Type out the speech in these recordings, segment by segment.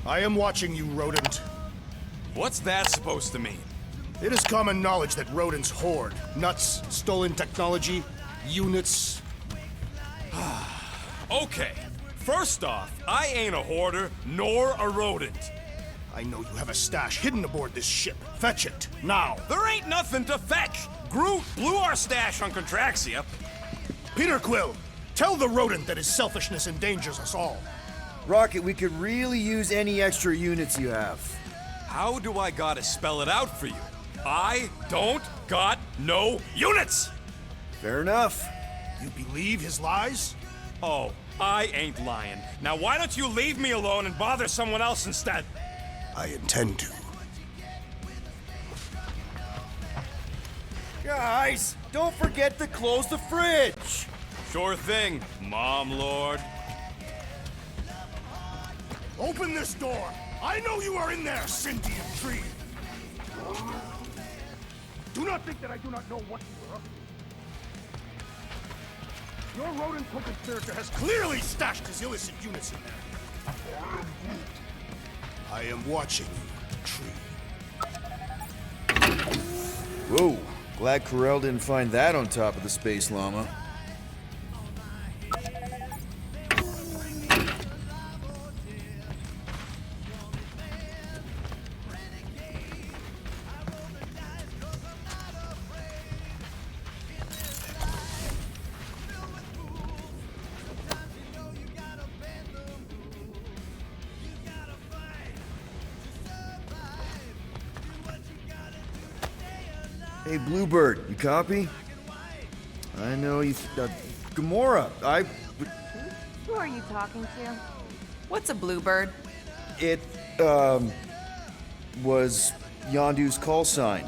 I am watching you, rodent. What's that supposed to mean? It is common knowledge that rodents hoard nuts, stolen technology, units. Okay, first off, I ain't a hoarder nor a rodent. I know you have a stash hidden aboard this ship. Fetch it, now. There ain't nothing to fetch. Groot blew our stash on Contraxia. Peter Quill, tell the rodent that his selfishness endangers us all. Rocket, we could really use any extra units you have. How do I gotta spell it out for you? I don't got no units! Fair enough. You believe his lies? Oh, I ain't lying. Now why don't you leave me alone and bother someone else instead? I intend to. Guys, don't forget to close the fridge! Sure thing, Mom Lord. Open this door! I know you are in there, sentient tree! Do not think that I do not know what you are up to. Your rodent co-conspirator has clearly stashed his illicit units in there. I am watching you, tree. Whoa, glad Corel didn't find that on top of the space llama. Hey, Bluebird, you copy? I know you... Gamora, Who are you talking to? What's a bluebird? It, was Yondu's call sign.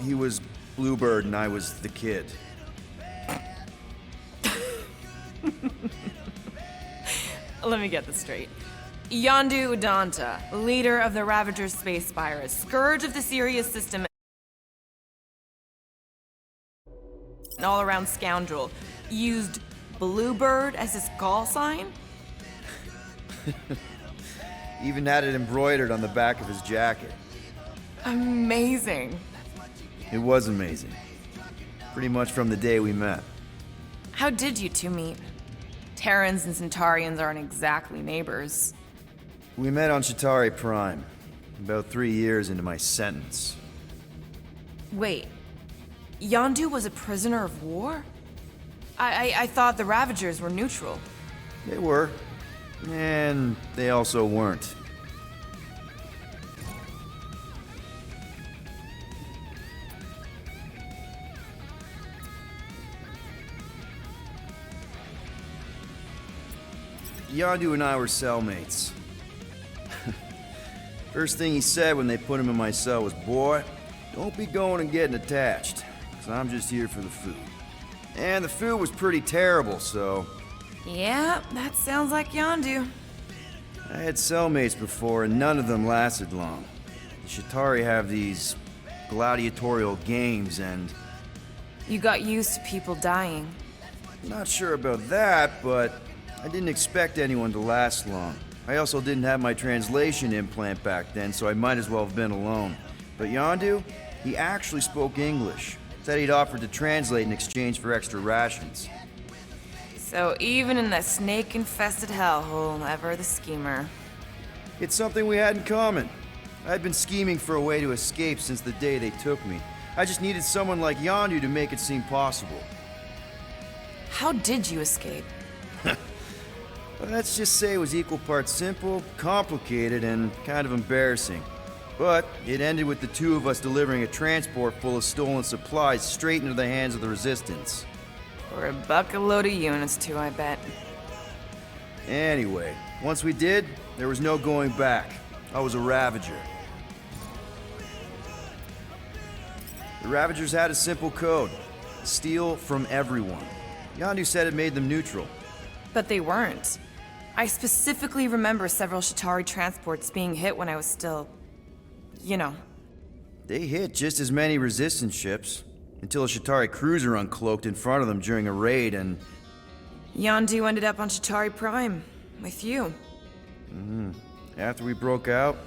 He was Bluebird and I was the kid. Let me get this straight. Yondu Udanta, leader of the Ravagers space virus, scourge of the Sirius system, an all-around scoundrel, used Bluebird as his call sign? Even had it embroidered on the back of his jacket. Amazing. It was amazing. Pretty much from the day we met. How did you two meet? Terrans and Centaurians aren't exactly neighbors. We met on Chitauri Prime, about 3 years into my sentence. Wait, Yondu was a prisoner of war? I thought the Ravagers were neutral. They were, and they also weren't. Yondu and I were cellmates. First thing he said when they put him in my cell was, "Boy, don't be going and getting attached, 'cause I'm just here for the food." And the food was pretty terrible, so... Yeah, that sounds like Yondu. I had cellmates before, and none of them lasted long. The Chitauri have these gladiatorial games, and... You got used to people dying. Not sure about that, but I didn't expect anyone to last long. I also didn't have my translation implant back then, so I might as well have been alone. But Yondu, he actually spoke English. Said he'd offered to translate in exchange for extra rations. So even in that snake-infested hellhole, ever the schemer. It's something we had in common. I'd been scheming for a way to escape since the day they took me. I just needed someone like Yondu to make it seem possible. How did you escape? Let's just say it was equal parts simple, complicated, and kind of embarrassing. But it ended with the two of us delivering a transport full of stolen supplies straight into the hands of the Resistance. For a bucket-load of units, too, I bet. Anyway, once we did, there was no going back. I was a Ravager. The Ravagers had a simple code: steal from everyone. Yondu said it made them neutral. But they weren't. I specifically remember several Chitauri transports being hit when I was still... you know. They hit just as many Resistance ships, until a Chitauri cruiser uncloaked in front of them during a raid and... Yondu ended up on Chitauri Prime, with you. After we broke out,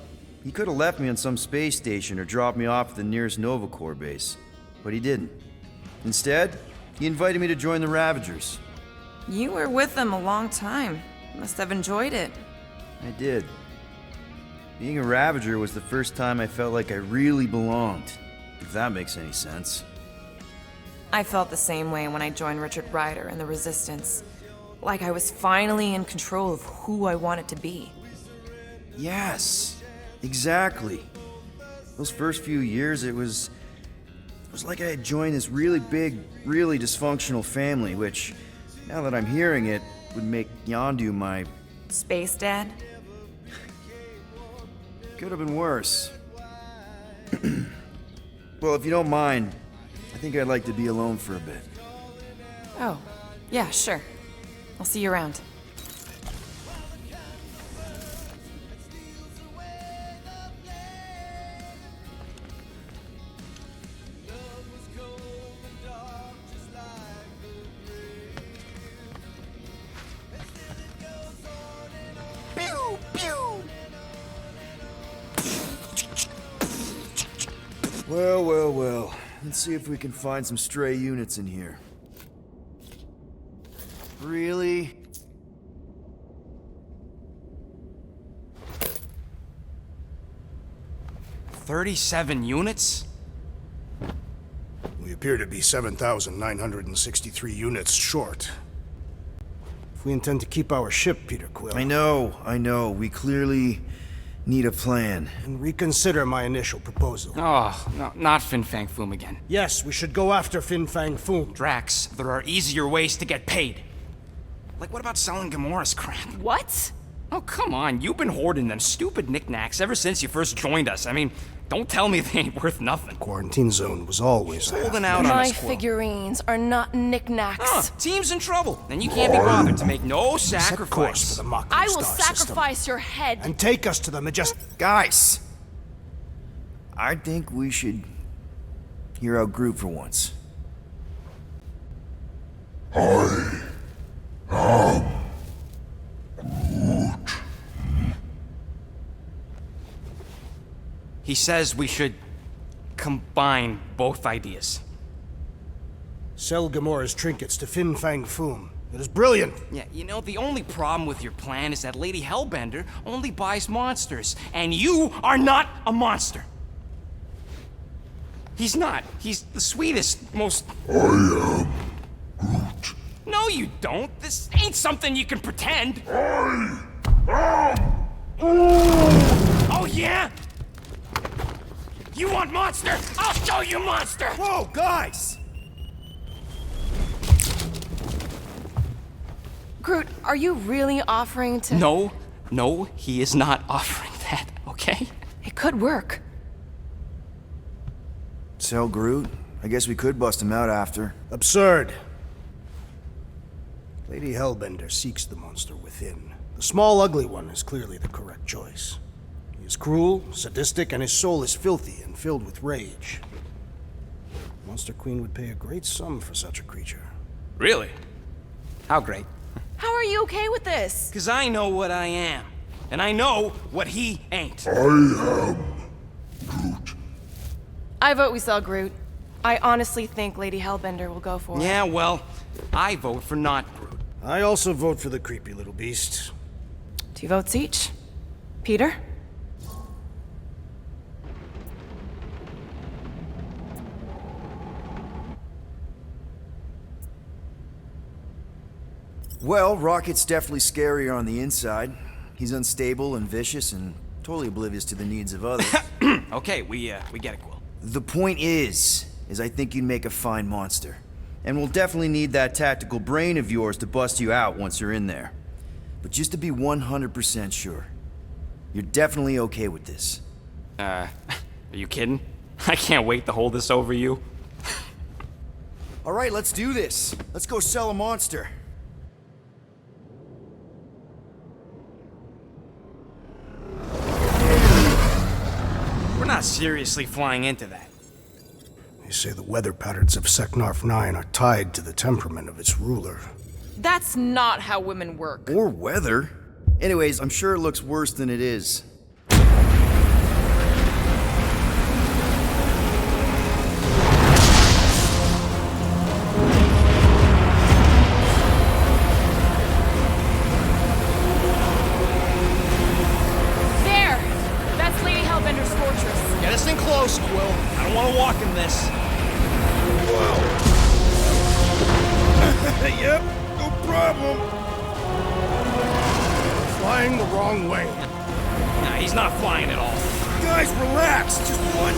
he could have left me on some space station or dropped me off at the nearest Nova Corps base. But he didn't. Instead, he invited me to join the Ravagers. You were with them a long time. Must have enjoyed it. I did. Being a Ravager was the first time I felt like I really belonged, if that makes any sense. I felt the same way when I joined Richard Ryder and the Resistance. Like I was finally in control of who I wanted to be. Yes, exactly. Those first few years, it was like I had joined this really big, really dysfunctional family, which, now that I'm hearing it, would make Yondu my... Space Dad? Could have been worse. Well, if you don't mind, I think I'd like to be alone for a bit. Oh, yeah, sure. I'll see you around. Pew, pew. Well, well, well. Let's see if we can find some stray units in here. Really? $37 units? We appear to be 7,963 units short. If we intend to keep our ship, Peter Quill... I know. We clearly need a plan. And reconsider my initial proposal. Oh, no, not Fin Fang Foom again. Yes, we should go after Fin Fang Foom. Drax, there are easier ways to get paid. Like, what about selling Gamora's crap? What? Oh, come on. You've been hoarding them stupid knickknacks ever since you first joined us. I mean, don't tell me they ain't worth nothing. Quarantine zone was always Holding out on My us, Quill. figurines are not knickknacks. Team's in trouble, and you can't be bothered to make no Set course for sacrifice. the Mockery I will Star system. sacrifice your head. And take us to the majestic... Guys! I think we should hear out Groot for once. He says we should combine both ideas. Sell Gamora's trinkets to Fin Fang Foom. It is brilliant. Yeah, you know, the only problem with your plan is that Lady Hellbender only buys monsters, and you are not a monster. He's not. He's the sweetest, most... I am Groot. No, you don't. This ain't something you can pretend. Oh, yeah? You want monster? I'll show you monster! Whoa, guys! Groot, are you really offering to... No, he is not offering that, okay? It could work. Sell Groot? I guess we could bust him out after. Absurd. Lady Hellbender seeks the monster within. The small, ugly one is clearly the correct choice. He is cruel, sadistic, and his soul is filthy and filled with rage. Monster Queen would pay a great sum for such a creature. Really? How great? How are you okay with this? Because I know what I am. And I know what he ain't. I vote we sell Groot. I honestly think Lady Hellbender will go for it. Yeah, well, I vote for not Groot. I also vote for the creepy little beast. 2 votes each. Peter? Well, Rocket's definitely scarier on the inside. He's unstable and vicious and totally oblivious to the needs of others. Okay, we get it, Quill. The point is I think you'd make a fine monster. And we'll definitely need that tactical brain of yours to bust you out once you're in there. But just to be 100% sure, you're definitely okay with this. Are you kidding? I can't wait to hold this over you. All right, let's do this. Let's go sell a monster. We're not seriously flying into that. They say the weather patterns of Seknarf 9 are tied to the temperament of its ruler. That's not how women work. Or weather. Anyways, I'm sure it looks worse than it is. There! That's Lady Hellbender's fortress. Get us in close, Quill. I don't want to walk in this. Yep, no problem. Flying the wrong way. Nah, he's not flying at all. Guys, relax. Just one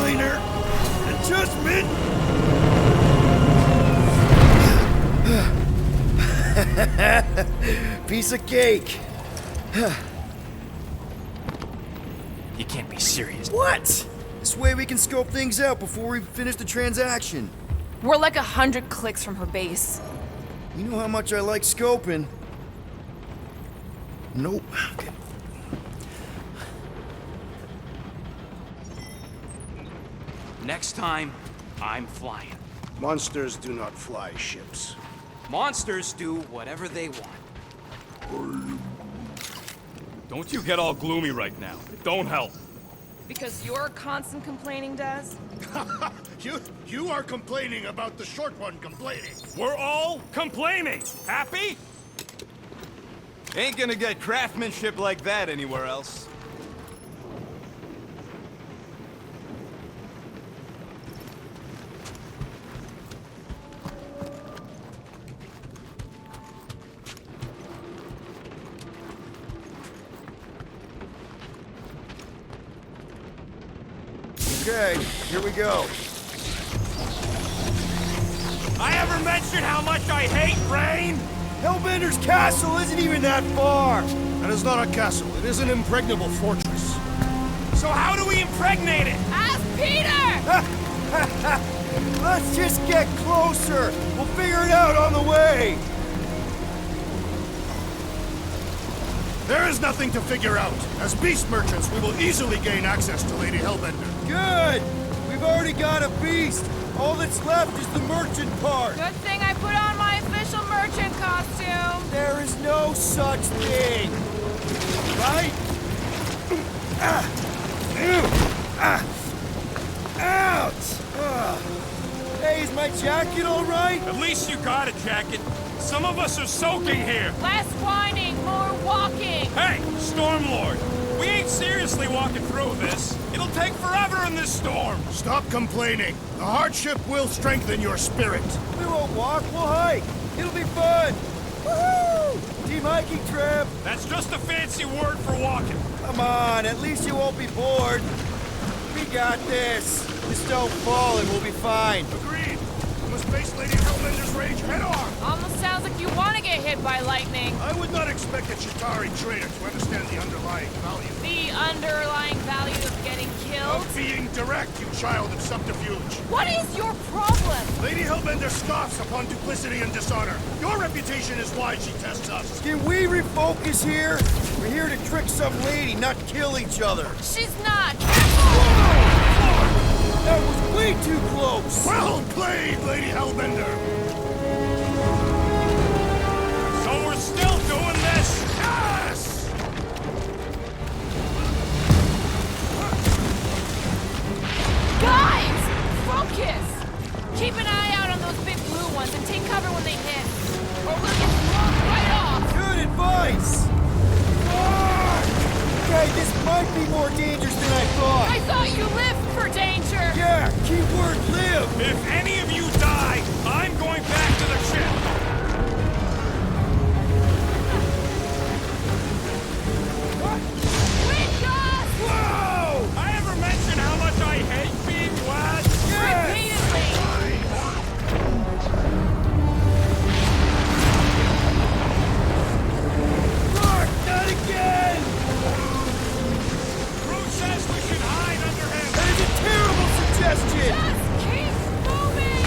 minor adjustment. Piece of cake. You can't be serious. What? This way we can scope things out before we finish the transaction. We're like 100 clicks from her base. You know how much I like scoping. Nope. Okay. Next time, I'm flying. Monsters do not fly ships. Monsters do whatever they want. Don't you get all gloomy right now. It don't help. Because your constant complaining does? You are complaining about the short one complaining. We're all complaining. Happy? Ain't gonna get craftsmanship like that anywhere else. Okay, here we go. I ever mention how much I hate rain? Hellbender's castle isn't even that far. That is not a castle. It is an impregnable fortress. So how do we impregnate it? Ask Peter! Let's just get closer. We'll figure it out on the way. There is nothing to figure out. As beast merchants, we will easily gain access to Lady Hellbender. Good. We've already got a beast. All that's left is the merchant part. Good thing I put on my official merchant costume. There is no such thing. Right? Ouch! Hey, is my jacket all right? At least you got a jacket. Some of us are soaking here. Less whining, more walking. Hey, Stormlord, we ain't seriously walking through this. It'll take forever in this storm. Stop complaining. The hardship will strengthen your spirit. We won't walk, we'll hike. It'll be fun. Woohoo! Team hiking trip. That's just a fancy word for walking. Come on, at least you won't be bored. We got this. Just don't fall and we'll be fine. Agreed. We must face Lady Hellbender's rage head on. Almost sounds like you want to get hit by lightning. I would not expect a Chitauri trader to understand the underlying value. The underlying value of getting killed? Of being direct, you child of subterfuge. What is your problem? Lady Hellbender scoffs upon duplicity and dishonor. Your reputation is why she tests us. Can we refocus here? We're here to trick some lady, not kill each other. She's not. That was way too close. Well played, Lady Hellbender. So we're still doing this? Yes! Guys! Focus! Keep an eye out on those big blue ones and take cover when they hit. Or we'll get blown right off! Good advice. Okay, this might be more dangerous than I thought. I thought you lived for danger! Yeah, keyword live. If any of you die, I'm going back to the ship. Wind us! Whoa! I ever mention how much I hate being wet? Repeatedly! Mark, not again. Crew says we should hide under him. That is a terrible suggestion. Just keep moving!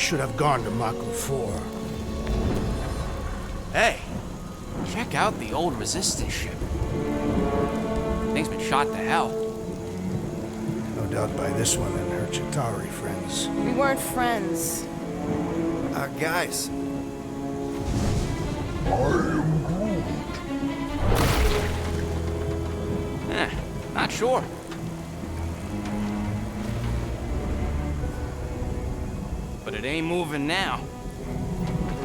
should have gone to Mach 4. Hey, check out the old resistance ship. Thing's been shot to hell. No doubt by this one and her Chitauri friends. We weren't friends. Guys. Not sure. But it ain't moving now.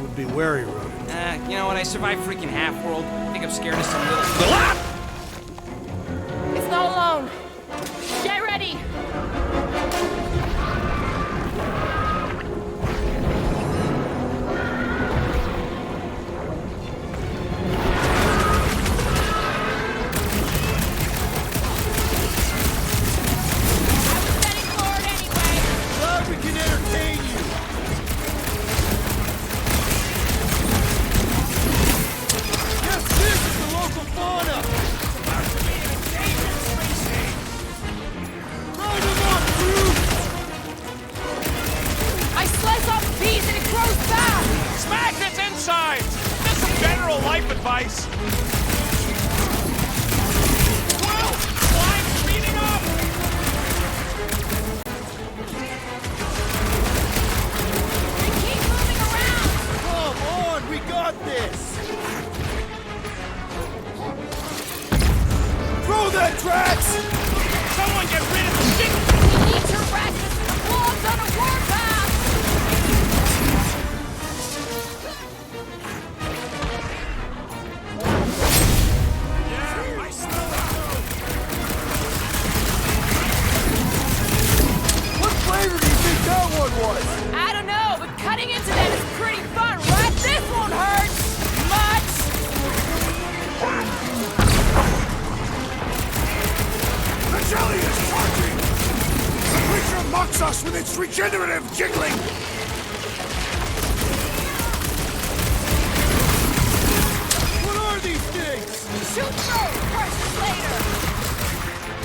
Would be wary, rodent. You know what? I survived freaking Half-World. I think I'm scared of some little... It's not alone. Get ready! Advice. Whoa! Flying, speeding up! We keep moving around! Come on, we got this! Throw that, Drax! Someone get rid of the shit! We need to rest as the wolves on a warpath! I don't know, but cutting into them is pretty fun, right? This won't hurt much! The jelly is charging! The creature mocks us with its regenerative jiggling! What are these things? Shoot first, crush later!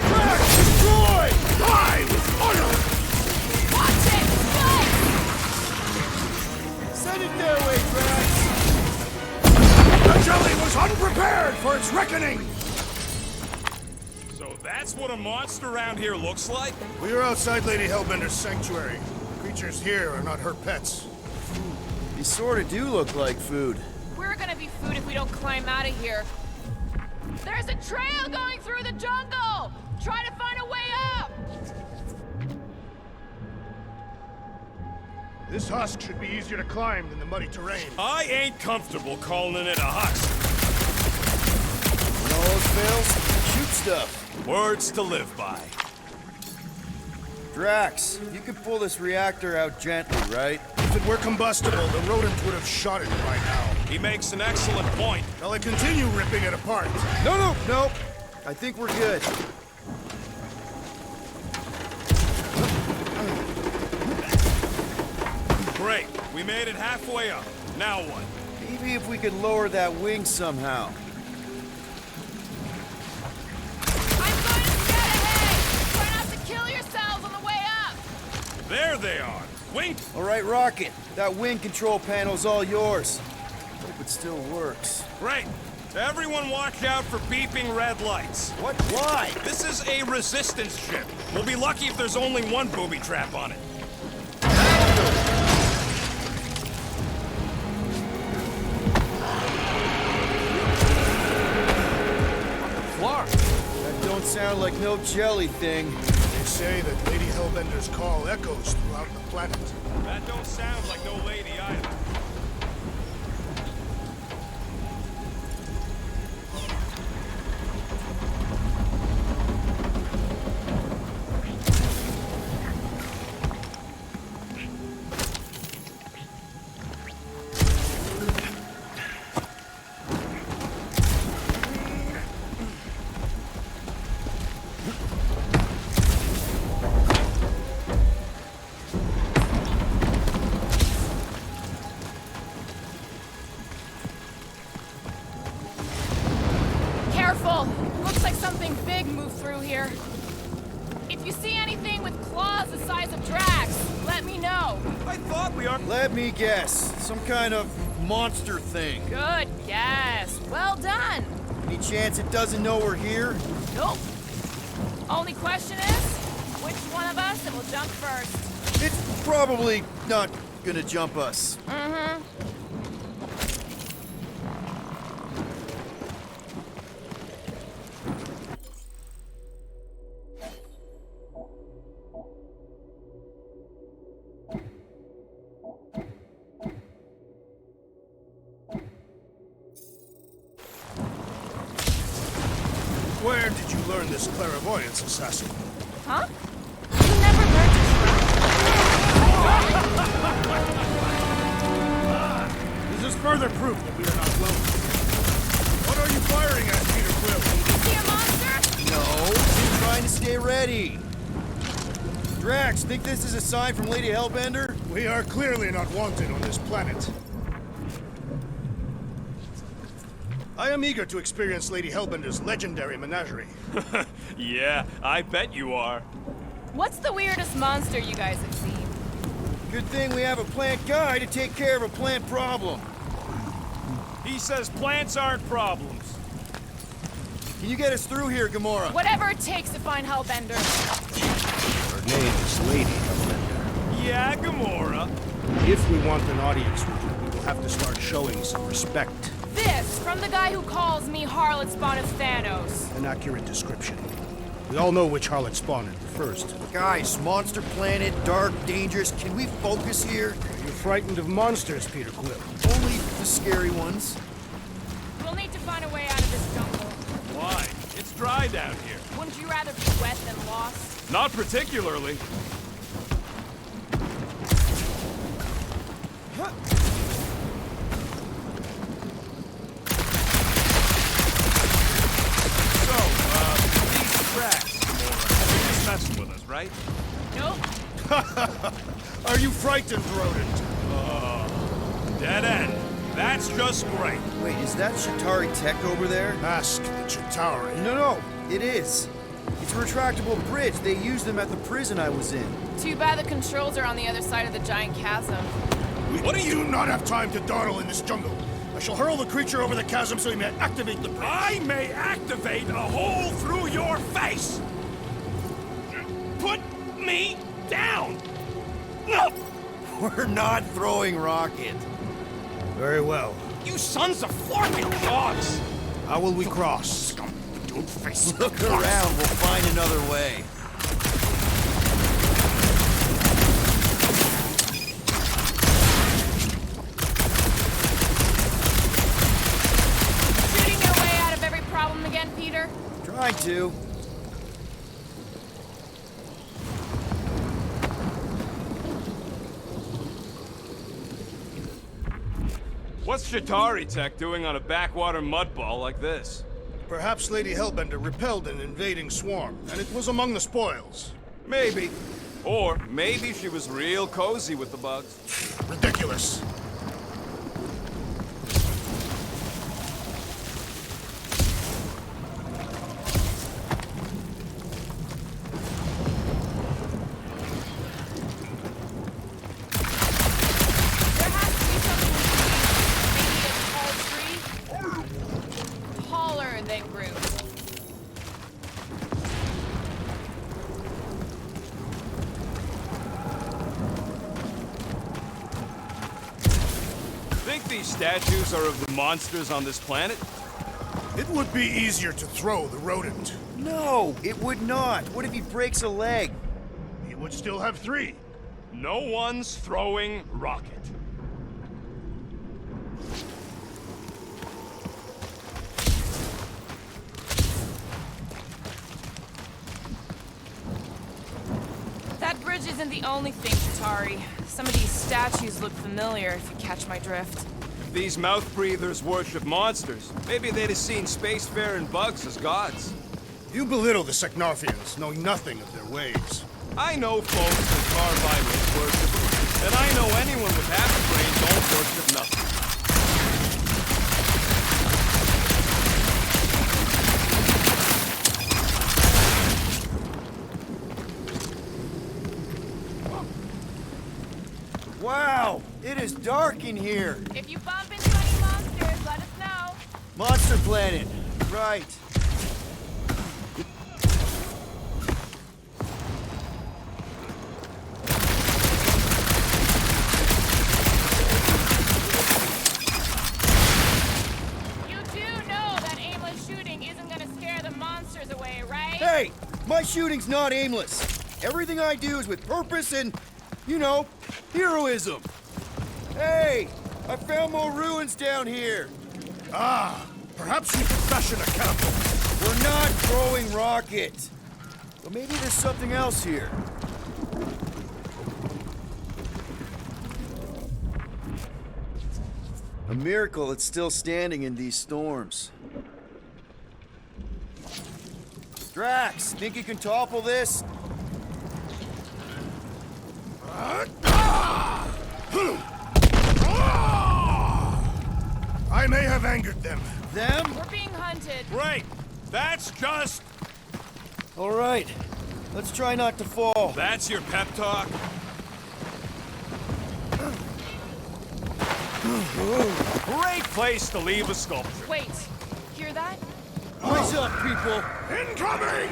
Drax, destroy! Die with honor! Watch it! Fight! Send it their way, Drax! The jelly was unprepared for its reckoning! So that's what a monster around here looks like? We are outside Lady Hellbender's sanctuary. Creatures here are not her pets. They sort of do look like food. We're gonna be food if we don't climb out of here. There's a trail going through the jungle! Try to find a way up! This husk should be easier to climb than the muddy terrain. I ain't comfortable calling it a husk. When all else fails, shoot stuff. Words to live by. Drax, you can pull this reactor out gently, right? If it were combustible, the rodent would have shot it by now. He makes an excellent point. Shall I continue ripping it apart? No. I think we're good. Great. We made it halfway up. Now what? Maybe if we could lower that wing somehow. I'm going to get ahead! Try not to kill yourselves on the way up! There they are. Wink. All right, Rocket. That wing control panel's all yours. Hope it still works. Great. Everyone watch out for beeping red lights. What? Why? This is a resistance ship. We'll be lucky if there's only one booby trap on it. That don't sound like no jelly thing. They say that Lady Hellbender's call echoes throughout the planet. That don't sound like no lady either. Careful! Looks like something big moved through here. It's If you see anything with claws the size of Drax, let me know. I thought we are. Let me guess. Some kind of monster thing. Good guess. Well done. Any chance it doesn't know we're here? Nope. Only question is, which one of us will jump first? It's probably not gonna jump us. Mm-hmm. Where did you learn this clairvoyance, assassin? Huh? You never learned to trust? This is further proof that we are not alone. What are you firing at, Peter Quill? You see a monster? No, I'm trying to stay ready. Drax, think this is a sign from Lady Hellbender? We are clearly not wanted on this planet. I am eager to experience Lady Hellbender's legendary menagerie. Yeah, I bet you are. What's the weirdest monster you guys have seen? Good thing we have a plant guy to take care of a plant problem. He says plants aren't problems. Can you get us through here, Gamora? Whatever it takes to find Hellbender. Her name is Lady Hellbender. Yeah, Gamora. If we want an audience with her, we will have to start showing some respect. This from the guy who calls me Harlot Spawn of Thanos. An accurate description. We all know which harlot spawned it first. Guys, monster planet, dark, dangerous. Can we focus here? You're frightened of monsters, Peter Quill. Only the scary ones. We'll need to find a way out of this jungle. Why? It's dry down here. Wouldn't you rather be wet than lost? Not particularly. These tracks, Gamora, you're just messing with us, right? Nope. Are you frightened, rodent? Dead end. That's just great. Wait, is that Shatari tech over there? Ask the Chitauri. No, it is. It's a retractable bridge. They used them at the prison I was in. Too bad the controls are on the other side of the giant chasm. What do not have time to dawdle in this jungle? I shall hurl the creature over the chasm so he may activate the bridge. I may activate a hole through your face. Put me down. No. We're not throwing rocket. Very well. You sons of flarkin' dogs. How will we cross? Scum, don't face. Look around. We'll find another way. Shooting your way out of every problem again, Peter? Trying to. What's Shatari Tech doing on a backwater mudball like this? Perhaps Lady Hellbender repelled an invading swarm, and it was among the spoils. Maybe. Or maybe she was real cozy with the bugs. Ridiculous. There has to be something. Maybe a tall tree? Taller than Groot. Think these statues are of the monsters on this planet? It would be easier to throw the rodent. No, it would not. What if he breaks a leg? He would still have 3. No one's throwing rocket. That bridge isn't the only thing, Shatari. Some of these statues look familiar, if you catch my drift. If these mouth breathers worship monsters, maybe they'd have seen spacefaring bugs as gods. You belittle the Seknarfians, knowing nothing of their ways. I know folks with Carvinos worship them, and I know anyone with half a brain don't worship nothing. is dark in here. If you bump into any monsters, let us know. Monster Planet. Right. You do know that aimless shooting isn't gonna scare the monsters away, right? Hey, my shooting's not aimless. Everything I do is with purpose and, you know, heroism. Hey, I found more ruins down here. Ah, perhaps you could fashion a catapult. We're not throwing rockets. But maybe there's something else here. A miracle it's still standing in these storms. Drax, think you can topple this? I may have angered them. Them? We're being hunted. Right. That's just... All right. Let's try not to fall. That's your pep talk? Great place to leave a sculpture. Wait, hear that? Eyes up, people. Incoming!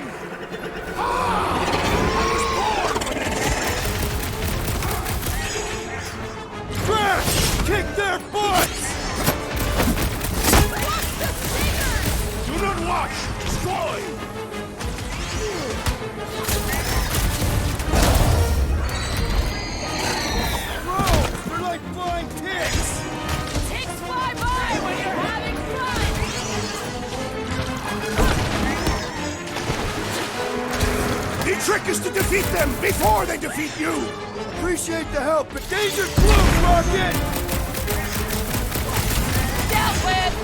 Drax! Kick their butts! Do not watch! Destroy! Bro, they're like flying ticks! Ticks fly by when you're having fun! The trick is to defeat them before they defeat you! Appreciate the help, but danger close, Rocket! Dealt with!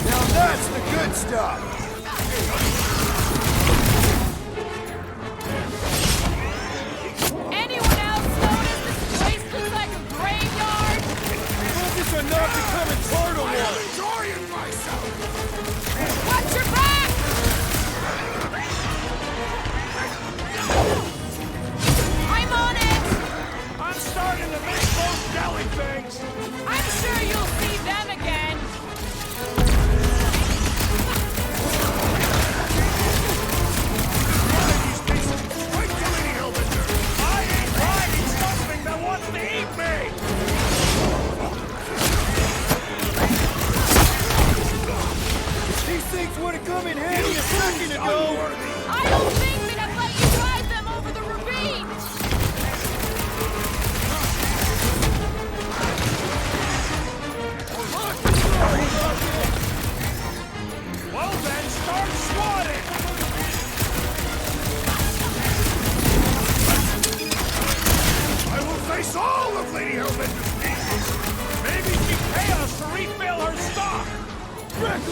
Now that's the good stuff! Anyone else notice this place looks like a graveyard? Focus on not becoming part of one! Enjoying myself! Watch your back! I'm on it! I'm starting to miss those jelly things. I'm sure you'll see them again! I ain't riding something that wants to eat me. These things would have come in handy a second ago! I don't think they'd have let you ride them over the ravine! Well then, start swatting. I will face all of Lady Hellbender's needs! Maybe she pay us to refill her stock. Rex!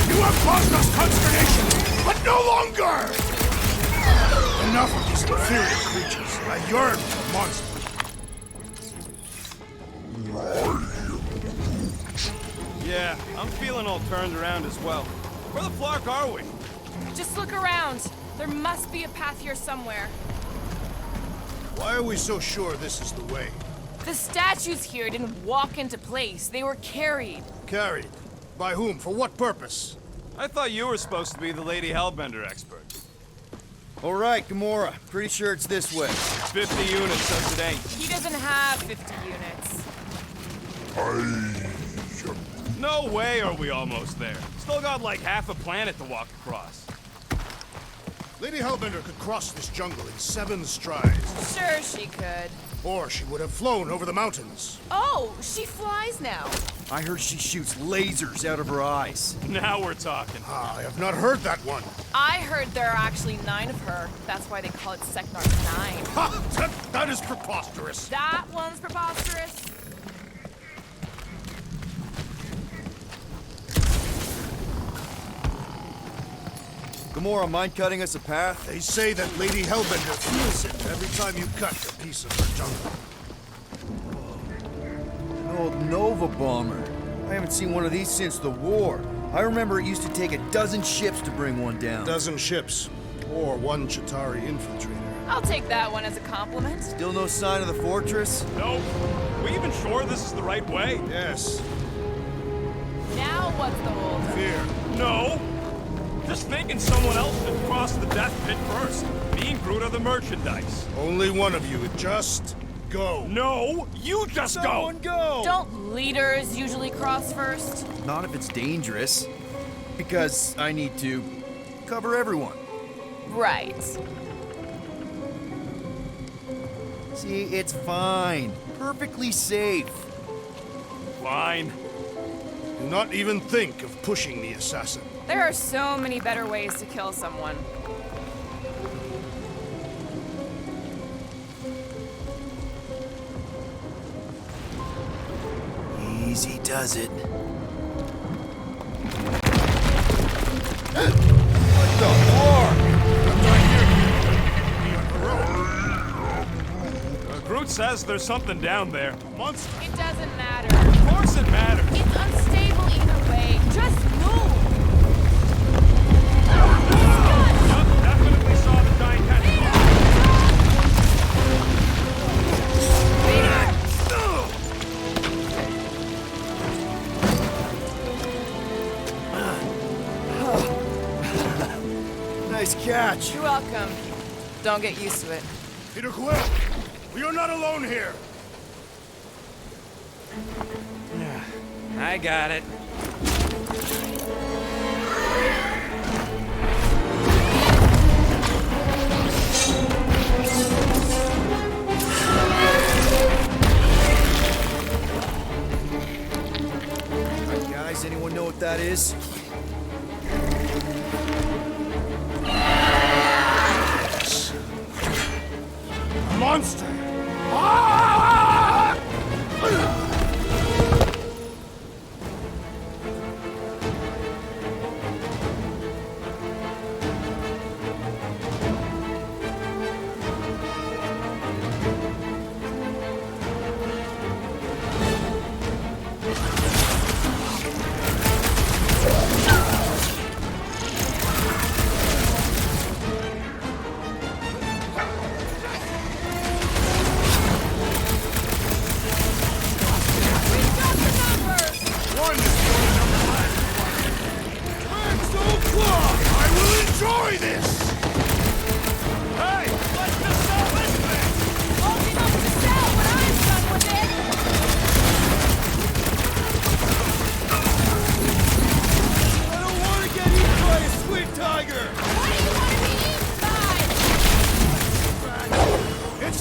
You have caused us consternation, but no longer! Enough of these inferior creatures. I yearn for monsters. Yeah, I'm feeling all turned around as well. Where the flark are we? Just look around. There must be a path here somewhere. Why are we so sure this is the way? The statues here didn't walk into place. They were carried. Carried? By whom? For what purpose? I thought you were supposed to be the Lady Hellbender expert. All right, Gamora. Pretty sure it's this way. 50 units says it ain't. He doesn't have 50 units. No way are we almost there. Still got like half a planet to walk across. Lady Hellbender could cross this jungle in 7 strides. Sure she could. Or she would have flown over the mountains. Oh, she flies now. I heard she shoots lasers out of her eyes. Now we're talking. Ah, I have not heard that one. I heard there are actually 9 of her. That's why they call it Secnar 9. Ha! That is preposterous. That one's preposterous. Gamora, mind cutting us a path? They say that Lady Hellbender feels it every time you cut a piece of her jungle. An old Nova bomber. I haven't seen one of these since the war. I remember it used to take a dozen ships to bring one down. 12 ships, or 1 Chitauri infiltrator. I'll take that one as a compliment. Still no sign of the fortress? Nope. We even sure this is the right way? Yes. Now what's the holdup? Fear. No. Just thinking someone else should cross the death pit first. Me and Groot are the merchandise. Only one of you. Just go. No, you just Someone go! Don't leaders usually cross first? Not if it's dangerous. Because I need to cover everyone. Right. See, it's fine. Perfectly safe. Fine. Do not even think of pushing the assassin. There are so many better ways to kill someone. Easy does it. Groot says there's something down there. Monster. It doesn't matter. Of course it matters. It's unstable either way. Just move! Yup, definitely saw the giant catastrophic. Nice catch. You're welcome. Don't get used to it. Peter Quill, we are not alone here. I got it. Alright, guys, anyone know what that is? Monster.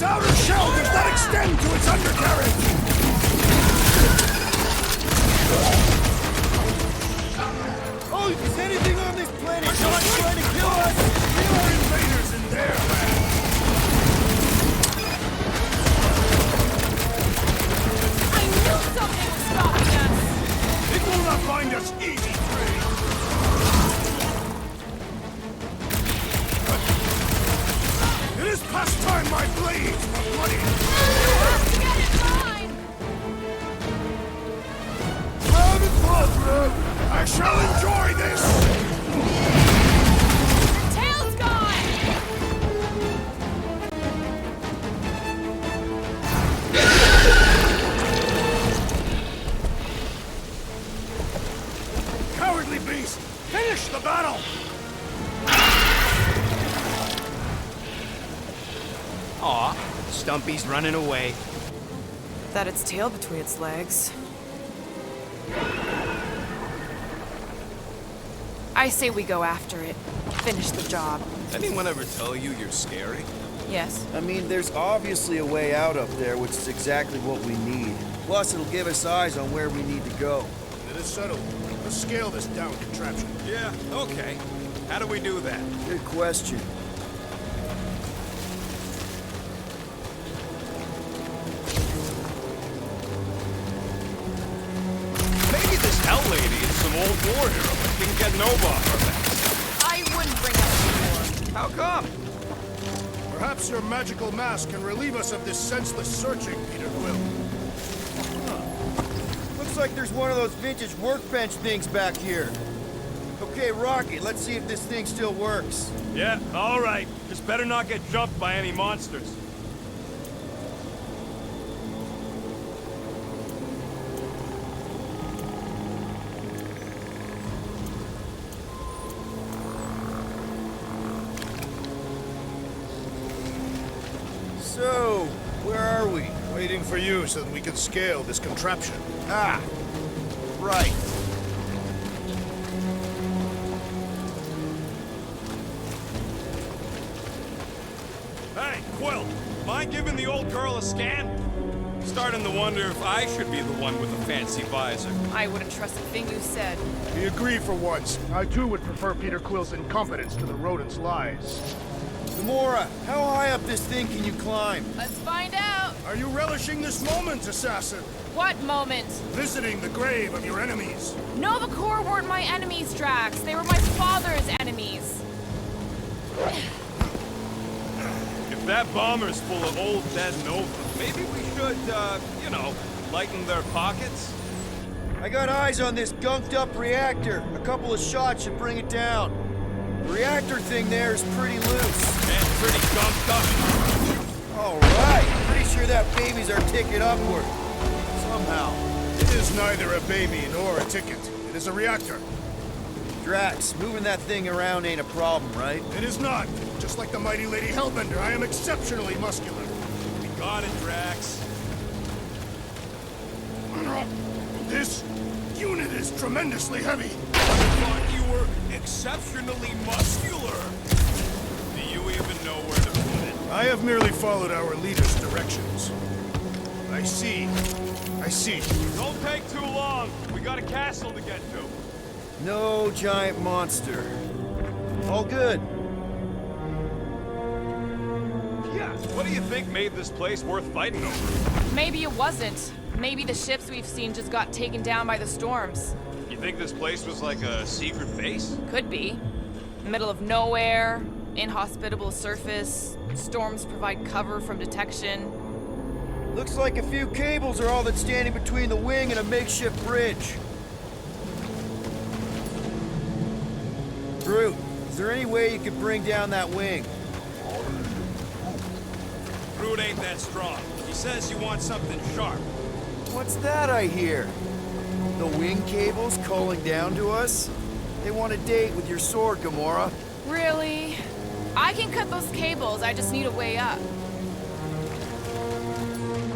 Outer shell does not extend to its undercarriage! Oh, is anything on this planet not trying to kill us? We are invaders in their land! I knew something was stopping us! It will not find us easy prey! It is past time my blades were bloody! You have to get in line! Proud and forward! I shall enjoy this! Tail's gone! Cowardly beast! Finish the battle! Aw, Stumpy's running away. That its tail between its legs. I say we go after it. Finish the job. Anyone ever tell you you're scary? Yes. I mean, there's obviously a way out up there, which is exactly what we need. Plus, it'll give us eyes on where we need to go. It is settled. Let's scale this down contraption. Yeah, okay. How do we do that? Good question. Maybe this Hell Lady is some old war hero that can get Nova off her back. I wouldn't bring up the war. How come? Perhaps your magical mask can relieve us of this senseless searching, Peter Quill. Looks like there's one of those vintage workbench things back here. Okay, Rocky, let's see if this thing still works. Yeah, all right. Just better not get jumped by any monsters. So, where are we? Waiting for you so that we can scale this contraption. Ah, right. Hey, Quill, mind giving the old girl a scan? Starting to wonder if I should be the one with the fancy visor. I wouldn't trust a thing you said. We agree for once. I too would prefer Peter Quill's incompetence to the rodent's lies. Gamora, how high up this thing can you climb? Let's find out. Are you relishing this moment, assassin? What moment? Visiting the grave of your enemies. Nova Corps weren't my enemies, Drax. They were my father's enemies. If that bomber's full of old dead Nova, maybe we should, you know, lighten their pockets? I got eyes on this gunked up reactor. A couple of shots should bring it down. The reactor thing there is pretty loose. And pretty gumped up. All right. Pretty sure that baby's our ticket upward. Somehow. It is neither a baby nor a ticket. It is a reactor. Drax, moving that thing around ain't a problem, right? It is not. Just like the mighty Lady Hellbender, I am exceptionally muscular. We got it, Drax. This unit is tremendously heavy. I thought you were exceptionally muscular. Do you even know where to put it? I have merely followed our leader's directions. I see. Don't take too long. We got a castle to get to. No giant monster. All good. Yeah. What do you think made this place worth fighting over? Maybe it wasn't. Maybe the ships we've seen just got taken down by the storms. You think this place was like a secret base? Could be. Middle of nowhere, inhospitable surface, storms provide cover from detection. Looks like a few cables are all that's standing between the wing and a makeshift bridge. Groot, is there any way you could bring down that wing? Groot ain't that strong. He says you want something sharp. What's that I hear? The wing cables calling down to us? They want a date with your sword, Gamora. Really? I can cut those cables, I just need a way up.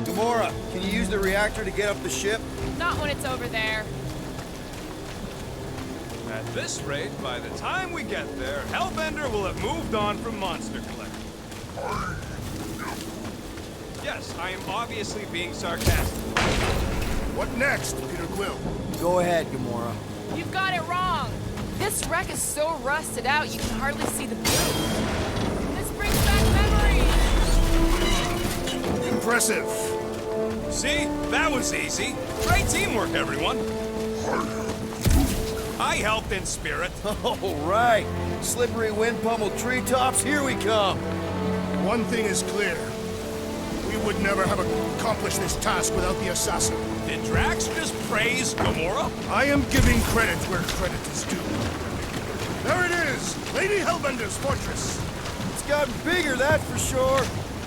Gamora, can you use the reactor to get up the ship? Not when it's over there. At this rate, by the time we get there, Hellbender will have moved on from Monster Collector. Yes, I am obviously being sarcastic. What next, Peter Quill? Go ahead, Gamora. You've got it wrong. This wreck is so rusted out you can hardly see the blue. This brings back memories. Impressive. See? That was easy. Great teamwork, everyone. I helped in spirit. All right. Slippery wind pummeled treetops, here we come. One thing is clear. We would never have accomplished this task without the assassin. Did Drax just praise Gamora? I am giving credit where credit is due. There it is! Lady Hellbender's fortress! It's gotten bigger, that's for sure.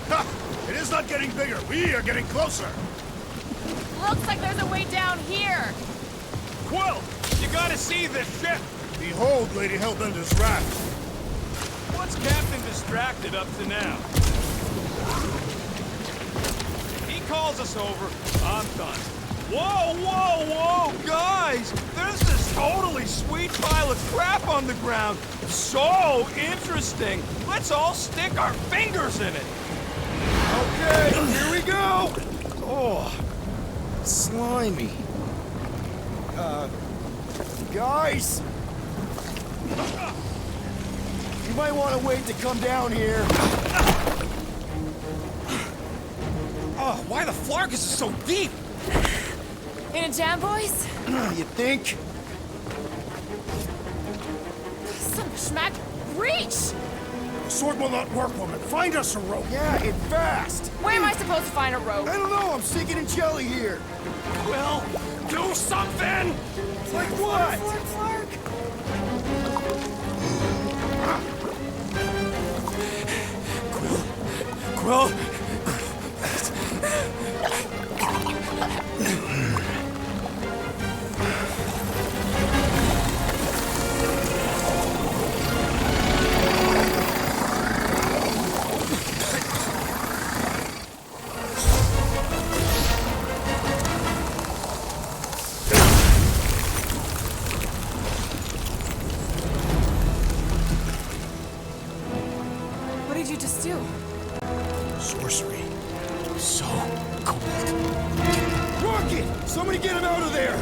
Ha! It is not getting bigger. We are getting closer. Looks like there's a way down here. Quill, you gotta see this ship. Behold Lady Hellbender's wrath. What's Captain Distracted up to now? He calls us over, I'm done. Whoa, whoa, whoa, guys! There's this totally sweet pile of crap on the ground. So interesting. Let's all stick our fingers in it. Okay, here we go. Oh, slimy. Guys? You might want to wait to come down here. Oh, why the Flargus is so deep? In a jam, boys? You think? Some schmack. Reach! The sword will not work, woman. Find us a rope. Yeah, and fast. Where am I supposed to find a rope? I don't know, I'm sinking in jelly here. Quill, do something! Like what? Flark. Quill. What did you just do? Sorcery. So cold. Rocket! Somebody get him out of there!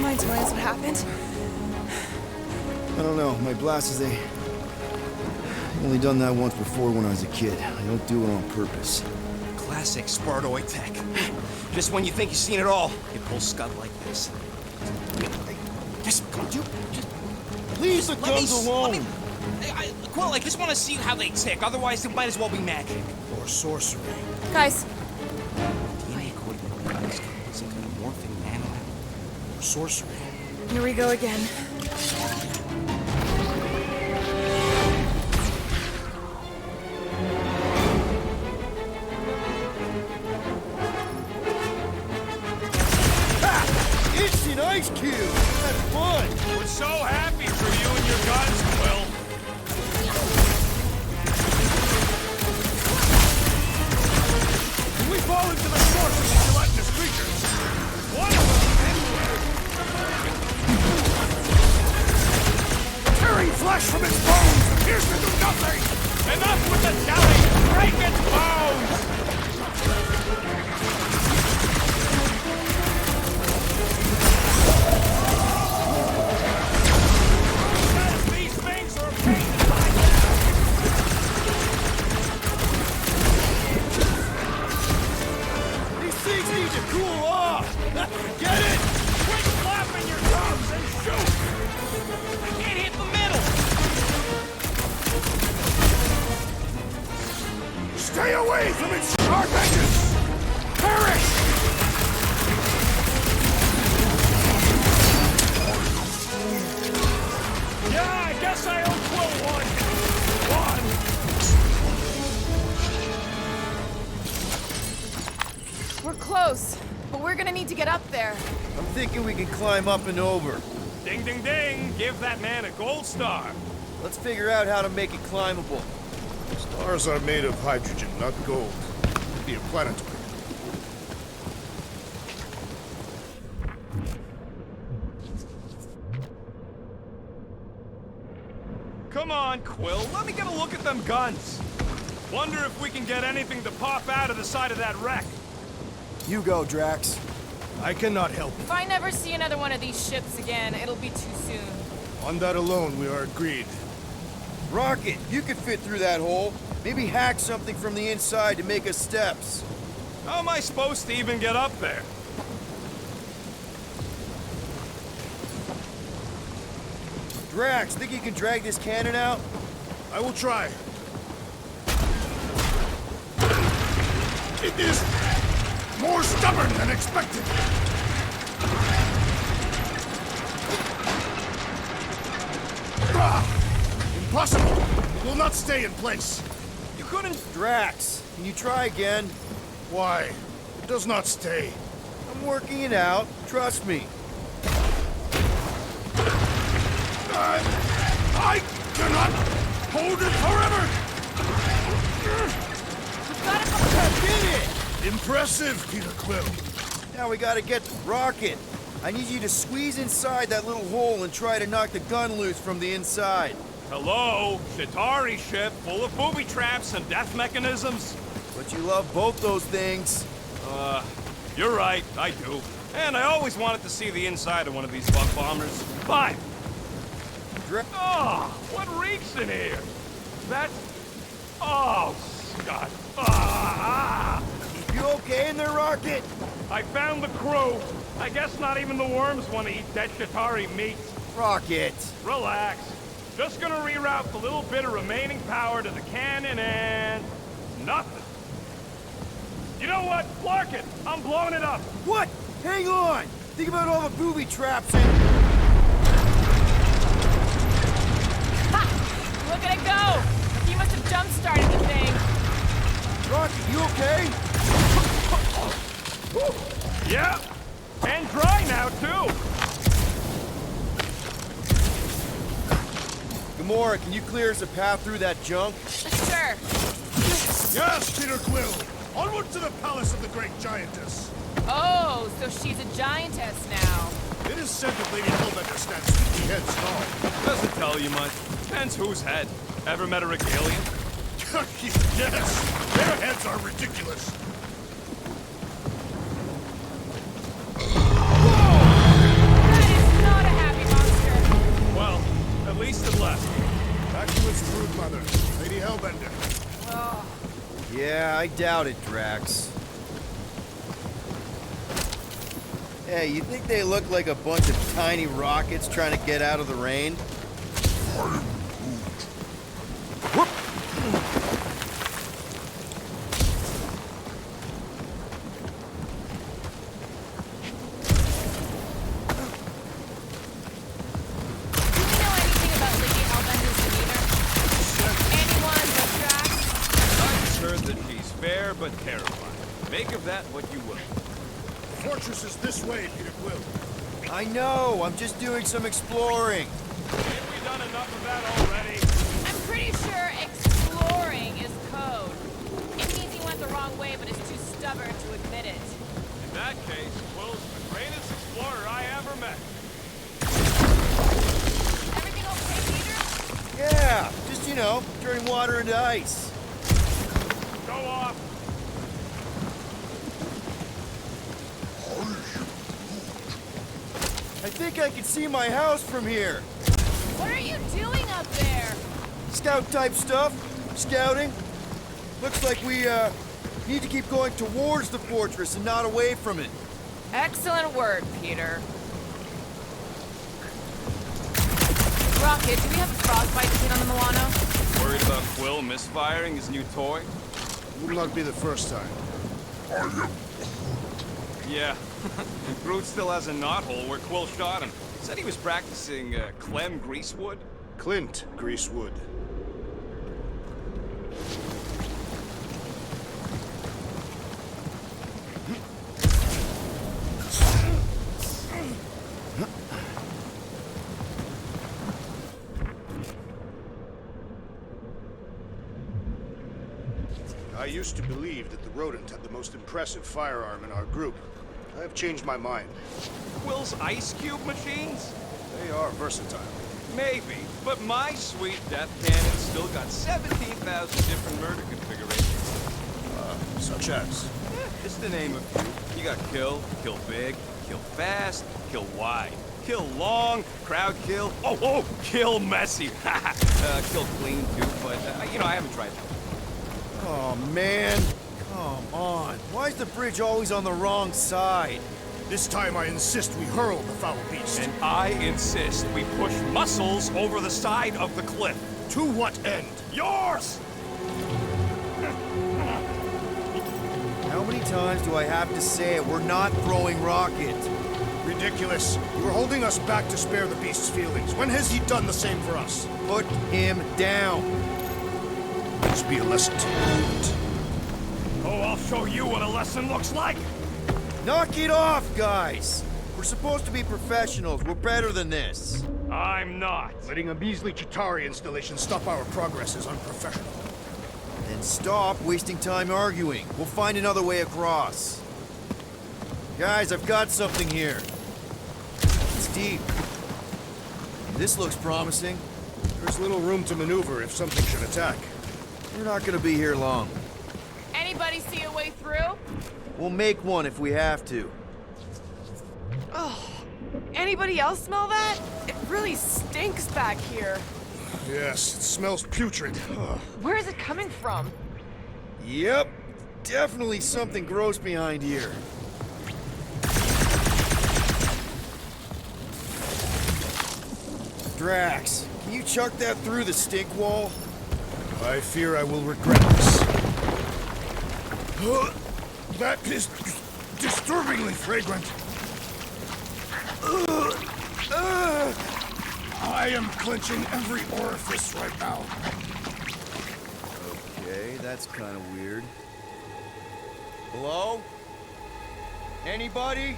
Mind telling us what happened? I don't know. My blasters, they only done that once before when I was a kid. I don't do it on purpose. Classic Spartoid tech. Just when you think you've seen it all, it pulls scud like this. Just come on, just Leave the let guns me, alone! Let me, Quill, I just want to see how they tick. Otherwise, it might as well be magic. Or sorcery. Guys, DNA coded with some kind of morphing nano. Or sorcery. here we go again. It's an ice cube! That's fun! We're so happy for you and your guns, Quill. When we fall into the source of these gelatinous creatures, one of them tearing flesh from its bones appears to do nothing! Enough with the telling! Break its bones! These things are a pain in the butt. These things need to cool off! Get it? Quit flapping your gums and shoot! I can't hit the middle. Stay away from its sharp edges! Perish! Yeah, I guess I owe Quill one. We're close, but we're gonna need to get up there. I'm thinking we can climb up and over. Ding, ding, ding! Give that man a gold star. Let's figure out how to make it climbable. Stars are made of hydrogen, not gold. Be a planetoid. Come on, Quill. Let me get a look at them guns. Wonder if we can get anything to pop out of the side of that wreck. You go, Drax. I cannot help If I never see another one of these ships again, it'll be too soon. On that alone, we are agreed. Rocket, you could fit through that hole. Maybe hack something from the inside to make us steps. How am I supposed to even get up there? Drax, think you can drag this cannon out? I will try. It is more stubborn than expected. Impossible! It will not stay in place. You couldn't... Drax, can you try again? Why? It does not stay. I'm working it out. Trust me. I cannot hold it forever! Did it! Impressive, Peter Quill. Now we gotta get the rocket. I need you to squeeze inside that little hole and try to knock the gun loose from the inside. Hello? Shatari ship full of booby traps and death mechanisms? But you love both those things. You're right, I do. And I always wanted to see the inside of one of these bug bombers. Fine. Oh, what reeks in here? That's... Oh, Scott. Ah! You okay in there, Rocket? I found the crew. I guess not even the worms want to eat dead Shatari meat. Rocket! Relax. Just gonna reroute the little bit of remaining power to the cannon and... nothing. You know what? Clark it! I'm blowing it up! What? Hang on! Think about all the booby traps and... Ha! Look at it go! He must have jump-started the thing. Rocket, you okay? Yeah! And dry now, too! Gamora, can you clear us a path through that junk? Sure. Yes, Peter Quill! Onward to the palace of the great giantess! Oh, so she's a giantess now. It is said that Lady Hellbender stands 50 heads tall. Doesn't tell you much. Depends whose head. Ever met a regalian? Yes! Their heads are ridiculous! That is not a happy monster. Well, at least it left. Back to its brood mother, Lady Hellbender. Yeah, I doubt it, Drax. Hey, you think they look like a bunch of tiny rockets trying to get out of the rain? Whoop! Do we know anything about Lady Hellbender's demeanor? Anyone but Drax? I've just heard that she's fair but terrifying. Make of that what you will. The fortress is this way, Peter Quill. I know, I'm just doing some exploring. Ain't we done enough of that already? I'm pretty sure exploring is code. It means he went the wrong way but is too stubborn to admit it. In that case, Quill's the greatest explorer I ever met. Everything okay, Peter? Yeah, just, you know, turning water into ice. Go off. I think I can see my house from here. What are you doing up there? Scout-type stuff. Scouting. Looks like we, need to keep going towards the fortress and not away from it. Excellent work, Peter. Rocket, do we have a frostbite kit on the Milano? Worried about Quill misfiring his new toy? Will not be the first time. Yeah. Groot still has a knothole where Quill shot him. Said he was practicing, Clem Greasewood. Clint Greasewood. I used to believe that the rodent had the most impressive firearm in our group. I have changed my mind. Quill's ice cube machines? They are versatile. Maybe, but my sweet death cannon still got 17,000 different murder configurations. Such as? Just to name a few. You got kill, kill big, kill fast, kill wide, kill long, crowd kill, kill messy. Kill clean too, but, you know, I haven't tried that. Oh, man. Come on. Why is the bridge always on the wrong side? This time I insist we hurl the foul beast. And I insist we push muscles over the side of the cliff. To what end? Yours! How many times do I have to say it? We're not throwing rocket. Ridiculous. You are holding us back to spare the beast's feelings. When has he done the same for us? Put him down. This be a lesson to you. Oh, I'll show you what a lesson looks like! Knock it off, guys. We're supposed to be professionals. We're better than this. I'm not. Letting a measly Chitauri installation stop our progress is unprofessional. Then stop wasting time arguing. We'll find another way across. Guys, I've got something here. It's deep. This looks promising. There's little room to maneuver if something should attack. We're not gonna be here long. Anybody see a way through? We'll make one if we have to. Anybody else smell that? It really stinks back here. Yes, it smells putrid. Ugh. Where is it coming from? Yep. Definitely something gross behind here. Drax, can you chuck that through the stink wall? I fear I will regret this. That is disturbingly fragrant. I am clenching every orifice right now. Okay, that's kind of weird. Hello? Anybody?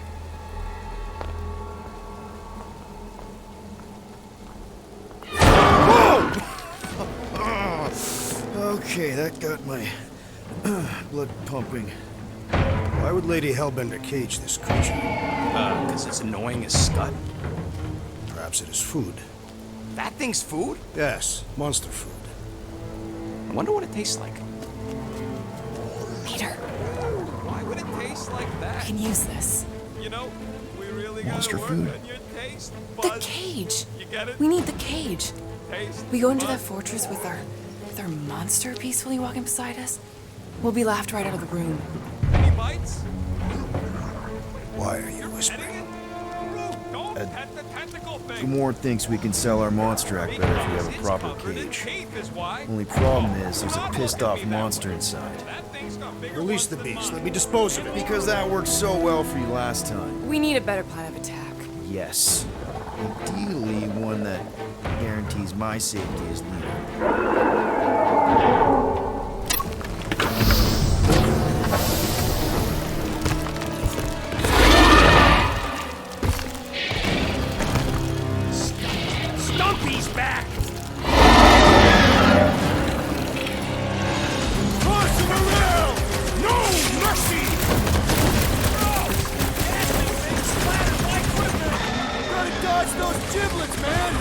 Okay, that got my blood pumping. Why would Lady Hellbender cage this creature? Because it's annoying as scut. Perhaps it is food. That thing's food? Yes, monster food. I wonder what it tastes like. Peter, Why would it taste like I that? can use this. You know, we really Monster gotta work food. on your taste The buds. cage. You get it? We need the cage. Taste We go into that buds. fortress with our monster peacefully walking beside us. We'll be laughed right out of the room. Any bites? Why are you Petting whispering? it? Root, don't pet the tentacle thing. Gamorrean thinks we can sell our monster act better if we have a It's proper covered in cage. teeth is why. Only problem is there's a Stop pissed looking off at me that monster way. inside. That thing's got bigger Release ones the than beast. mine. Let me dispose of it. Because that worked so well for you last time. We need a better plan of attack. Yes. Ideally, one that guarantees my safety as leader. Stumpy's back! Toss him around! No mercy! Gotta dodge those giblets, man!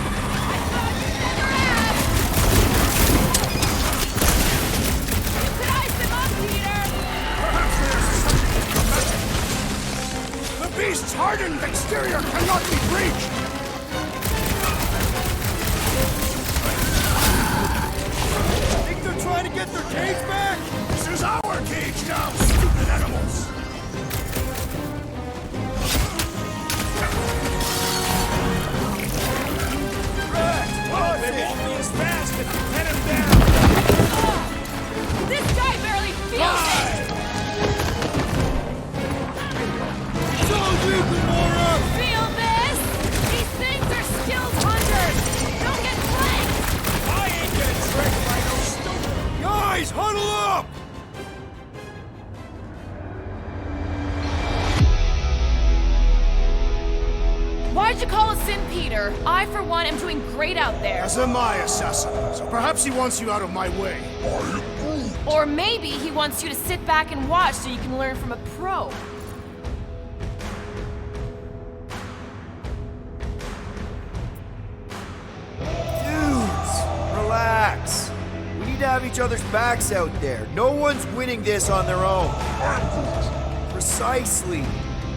You could ice him up, Peter! The beast's hardened exterior cannot be breached! Think they're trying to get their cage back? This is our cage now, stupid animals! It won't be as fast if you pin him down! This guy barely feels it! Feel this? These things are skilled hunters! Don't get flanked! I ain't getting tricked by no stupid... Guys, huddle up! Why'd you call us in, Peter? I, for one, am doing great out there. As am I, assassin. So perhaps he wants you out of my way. Or maybe he wants you to sit back and watch so you can learn from a pro. Dudes, relax. We need to have each other's backs out there. No one's winning this on their own. Precisely.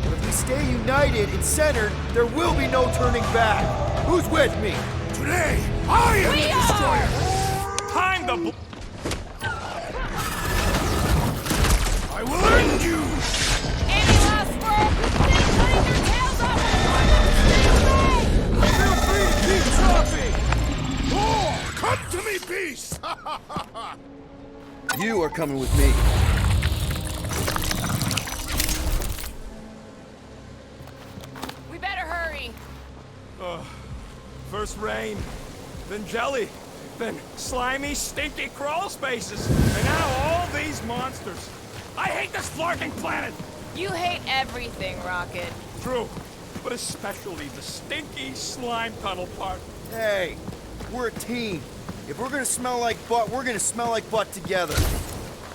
But if we stay united and centered, there will be no turning back. Who's with me? Today, I am We the are! destroyer! Time to... I will end you! Any last word? Stay cutting your tails off and stay away! Feel free to keep chopping! Oh, come to me, beast! You are coming with me. We better hurry. First rain, then jelly, then slimy, stinky crawl spaces, and now all these monsters. I hate this flarking planet! You hate everything, Rocket. True, but especially the stinky slime tunnel part. Hey, we're a team. If we're gonna smell like butt, we're gonna smell like butt together.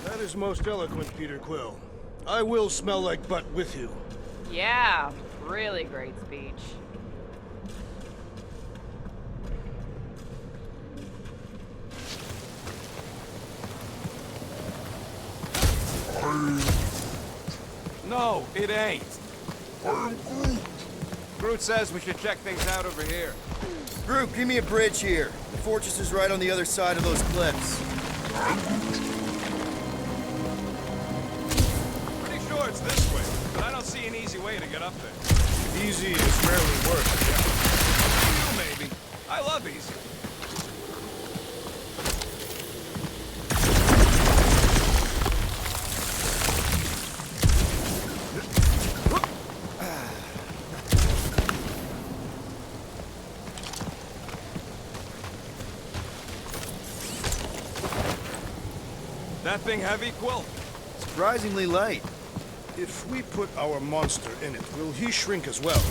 That is most eloquent, Peter Quill. I will smell like butt with you. Yeah, really great speech. No, it ain't. Groot says we should check things out over here. Group, give me a bridge here. The fortress is right on the other side of those cliffs. Pretty sure it's this way, but I don't see an easy way to get up there. Easy is rarely worth it. You maybe. I love easy. That thing heavy, Quill? Surprisingly light. If we put our monster in it, will he shrink as well?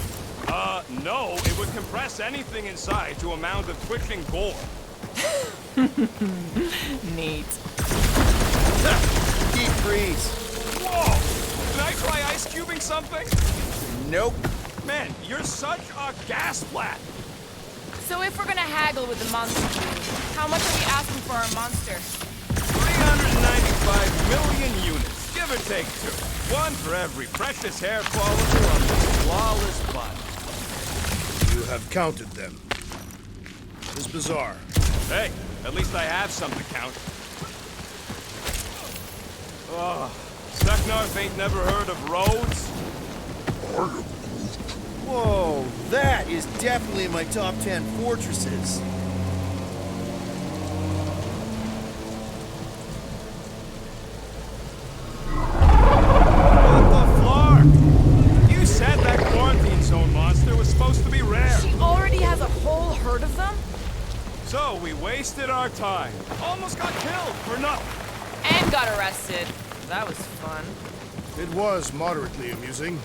No. It would compress anything inside to a mound of twitching gore. Neat. Deep freeze. Whoa! Did I try ice cubing something? Nope. Man, you're such a gas flat. So if we're gonna haggle with the monster food, how much are we asking for our monster? 395 million units, give or take 2. One for every precious hair follicle on this flawless body. You have counted them. It is bizarre. Hey, at least I have some to count. Oh, Seknarf ain't never heard of roads? Whoa, that is definitely in my top 10 fortresses. What the floor? You said that quarantine zone monster was supposed to be rare. She already has a whole herd of them? So we wasted our time. Almost got killed for nothing. And got arrested. That was fun. It was moderately amusing.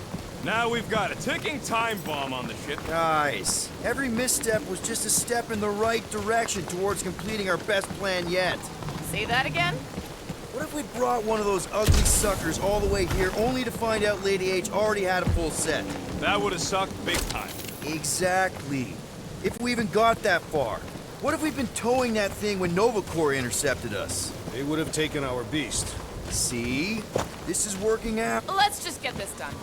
Now we've got a ticking time bomb on the ship. Guys, every misstep was just a step in the right direction towards completing our best plan yet. Say that again? What if we brought one of those ugly suckers all the way here only to find out Lady H already had a full set? That would have sucked big time. Exactly. If we even got that far. What if we'd been towing that thing when Nova Corps intercepted us? They would have taken our beast. See? This is working out. Let's just get this done.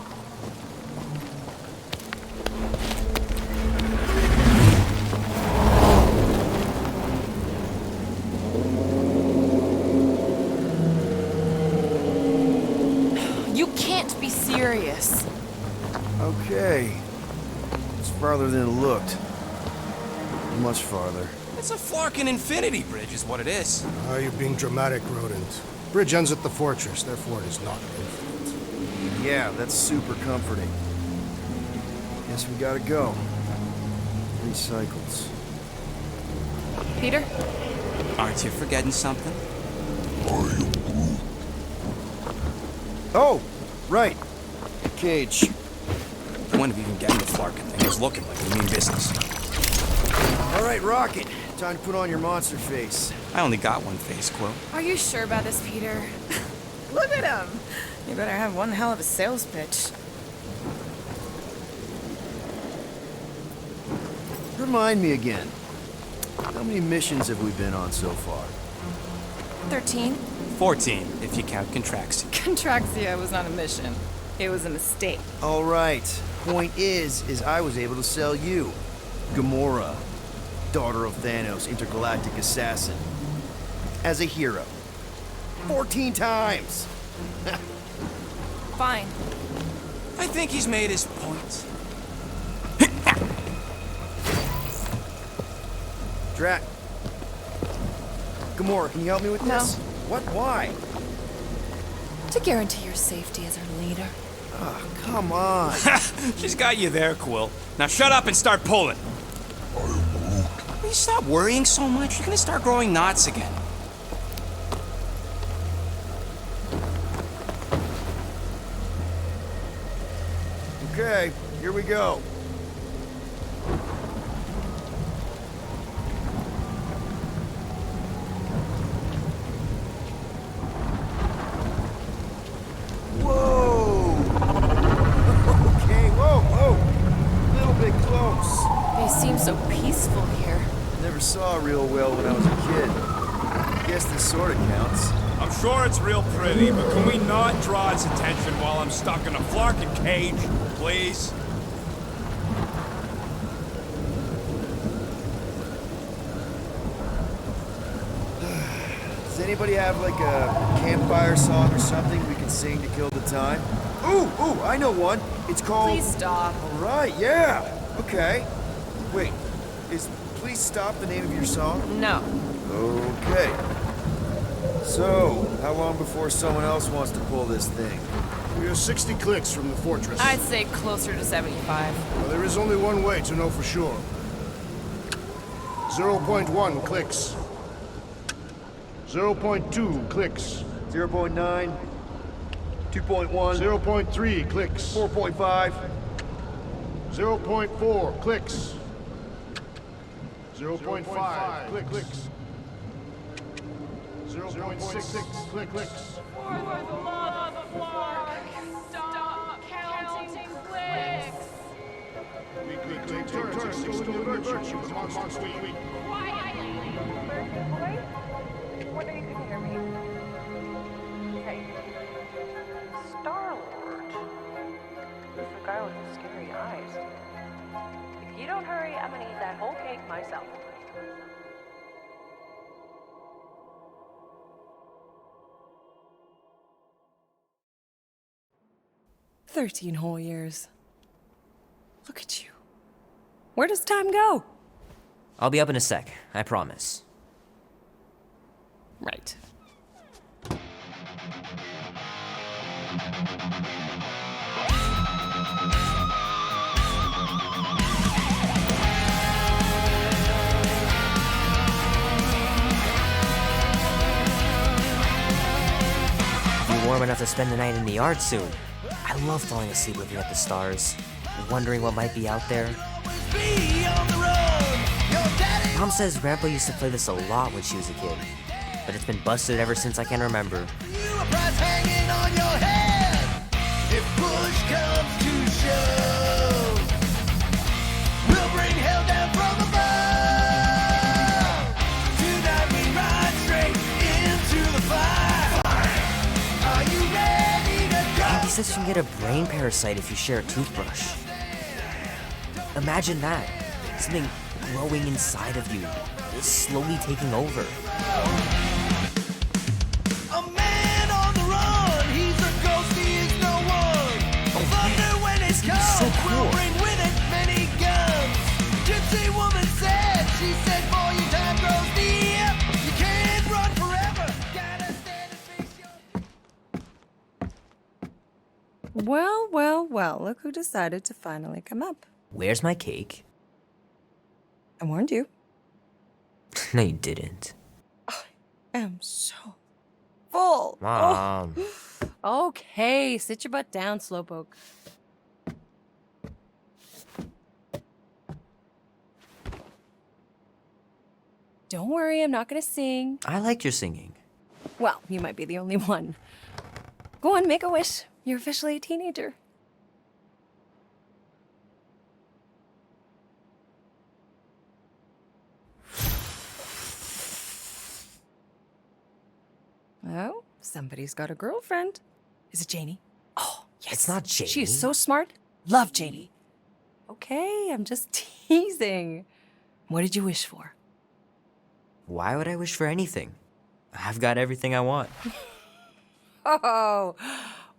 You can't be serious. Okay. It's farther than it looked. Much farther. It's a Flarkin infinity bridge is what it is. You're being dramatic, Rodent. Bridge ends at the fortress, therefore it is not infinite. Yeah, that's super comforting. Guess we gotta go. 3 cycles. Peter? Aren't you forgetting something? Oh, right. Cage. When have you been getting the Flarkin thing? It's looking like we mean business. All right, Rocket. Time to put on your monster face. I only got one face, Quill. Are you sure about this, Peter? Look at him. You better have one hell of a sales pitch. Remind me again. How many missions have we been on so far? 13? 14, if you count Contraxia. Contraxia was not a mission. It was a mistake. All right. Point is I was able to sell you. Gamora, daughter of Thanos, intergalactic assassin. As a hero. 14 times! Fine. I think he's made his points. Drat. Gamora, can you help me with No. this? What? Why? To guarantee your safety as our leader. Oh, come on. She's got you there, Quill. Now shut up and start pulling. Will you stop worrying so much? You're gonna start growing knots again. Okay, here we go. Whoa! Okay, whoa! A little bit close. They seem so peaceful here. Never saw real well when I was a kid. Guess this sort of counts. I'm sure it's real pretty, but can we not draw its attention while I'm stuck in a Flarkin cage, please? Does anybody have like a campfire song or something we can sing to kill the time? Ooh, I know one. It's called... Please stop. All right, yeah. Okay. Wait, is please stop the name of your song? No. Okay. So, how long before someone else wants to pull this thing? We are 60 clicks from the fortress. I'd say closer to 75. Well, there is only one way to know for sure. 0.1 clicks. 0.2 clicks. 0.9, 2.1, 0.3 clicks. 4.5. 0.4 clicks. 0.5 clicks. 0.6 clicks. For the love of Clark, stop counting clicks. We turn to virtue the monster we Quietly. Wonder you can hear me. Hey. Star-Lord. Who's the guy with the scary eyes? If you don't hurry, I'm gonna eat that whole cake myself. 13 whole years. Look at you. Where does time go? I'll be up in a sec, I promise. Right. Be warm enough to spend the night in the yard soon. I love falling asleep looking at the stars, wondering what might be out there. Mom says Grandpa used to play this a lot when she was a kid, but it's been busted ever since I can remember. He says you can get a brain parasite if you share a toothbrush. Imagine that. Something growing inside of you, slowly taking over. A man on the run, he's a ghost, he is no one. Thunder when it comes, will bring with it many guns. Gypsy woman said, she said, boy, your time grows near. You can't run forever, gotta stand and face your... Well, well, well, look who decided to finally come up. Where's my cake? I warned you. No, you didn't. I am so full. Mom. Oh. Okay, sit your butt down, Slowpoke. Don't worry, I'm not gonna sing. I liked your singing. Well, you might be the only one. Go on, make a wish. You're officially a teenager. Oh, somebody's got a girlfriend. Is it Janie? Oh, yes. It's not Janie. She is so smart. Love Janie. Okay, I'm just teasing. What did you wish for? Why would I wish for anything? I've got everything I want. Oh,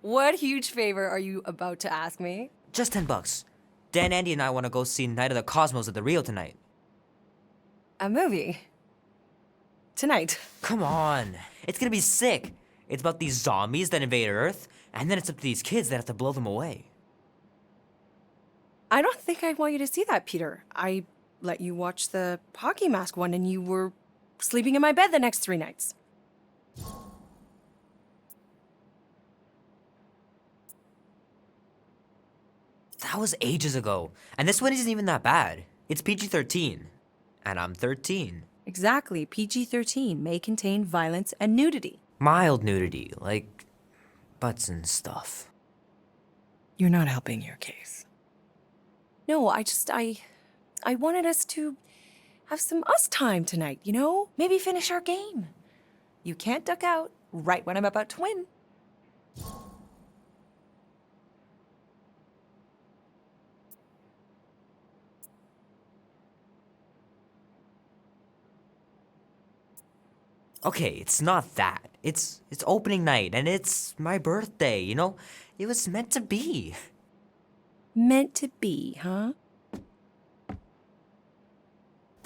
what huge favor are you about to ask me? Just $10. Dan, Andy, and I want to go see Night of the Cosmos at the Rio tonight. A movie? Tonight. Come on. It's gonna be sick. It's about these zombies that invade Earth, and then it's up to these kids that have to blow them away. I don't think I want you to see that, Peter. I let you watch the hockey mask one and you were sleeping in my bed the next 3 nights. That was ages ago. And this one isn't even that bad. It's PG-13. And I'm 13. Exactly. PG-13 may contain violence and nudity. Mild nudity, like butts and stuff. You're not helping your case. No, I wanted us to have some us time tonight, you know? Maybe finish our game. You can't duck out right when I'm about to win. Okay, it's not that. It's opening night, and it's my birthday, you know? It was meant to be. Meant to be, huh?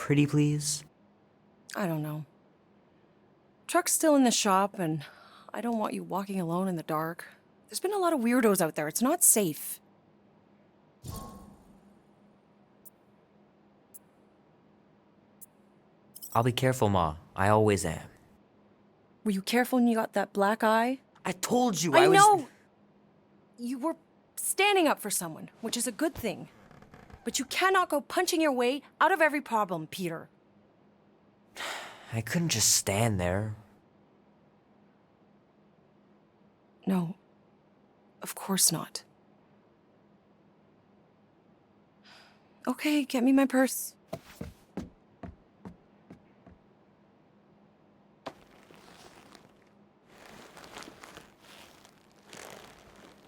Pretty please? I don't know. Truck's still in the shop, and I don't want you walking alone in the dark. There's been a lot of weirdos out there. It's not safe. I'll be careful, Ma. I always am. Were you careful when you got that black eye? I told you I was... know! You were standing up for someone, which is a good thing. But you cannot go punching your way out of every problem, Peter. I couldn't just stand there. No. Of course not. Okay, get me my purse.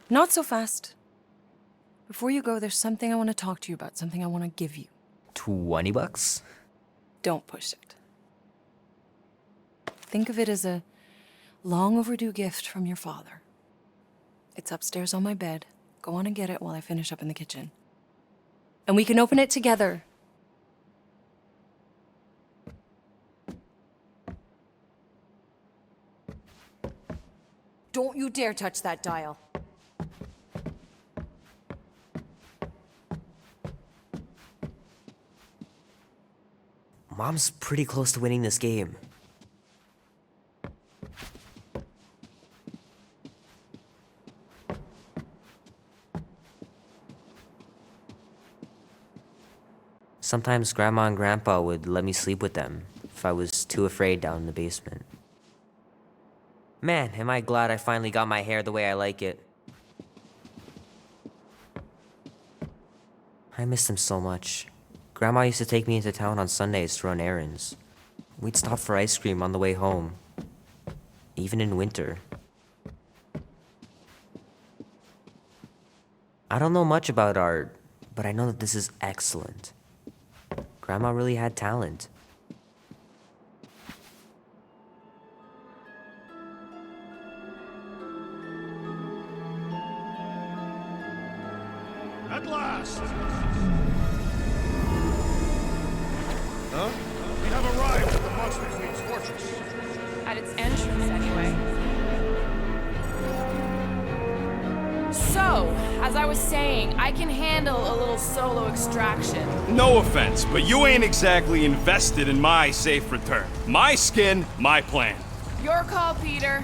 Not so fast. Before you go, there's something I want to talk to you about, something I want to give you. $20? Don't push it. Think of it as a long overdue gift from your father. It's upstairs on my bed. Go on and get it while I finish up in the kitchen. And we can open it together. Don't you dare touch that dial. Mom's pretty close to winning this game. Sometimes Grandma and Grandpa would let me sleep with them if I was too afraid down in the basement. Man, am I glad I finally got my hair the way I like it. I miss them so much. Grandma used to take me into town on Sundays to run errands. We'd stop for ice cream on the way home, even in winter. I don't know much about art, but I know that this is excellent. Grandma really had talent. At last! Huh? We have arrived at the Monster Queen's fortress. At its entrance, anyway. So, as I was saying, I can handle a little solo extraction. No offense, but you ain't exactly invested in my safe return. My skin, my plan. Your call, Peter.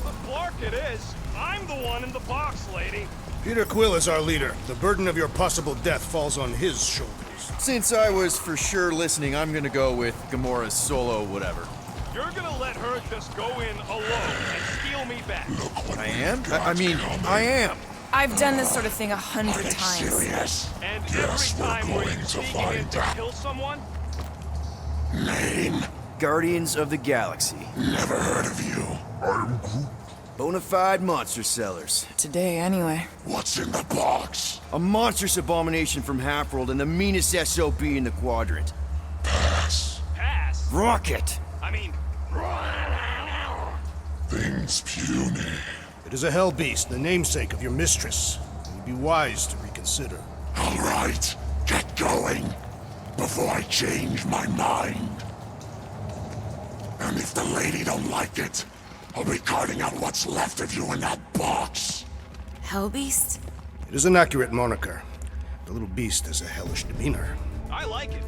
The Clark it is. I'm the one in the box, lady. Peter Quill is our leader. The burden of your possible death falls on his shoulders. Since I was for sure listening, I'm gonna go with Gamora's solo whatever. You're gonna let her just go in alone and steal me back. I am? I am. I've done this sort of thing 100 times. Serious? And Yes, every time we're where going you to sneak find in to out. kill someone, Name? Guardians of the Galaxy. Never heard of you. I'm Groot. Bonafide monster sellers. Today, anyway. What's in the box? A monstrous abomination from Halfworld and the meanest SOB in the quadrant. Pass. pass. Rocket! I mean, Things puny. It is a hell beast, the namesake of your mistress. It would be wise to reconsider. All right, get going before I change my mind. And if the lady don't like it, I'll be carting out what's left of you in that box. Hellbeast? It is an accurate moniker. The little beast has a hellish demeanor. I like it.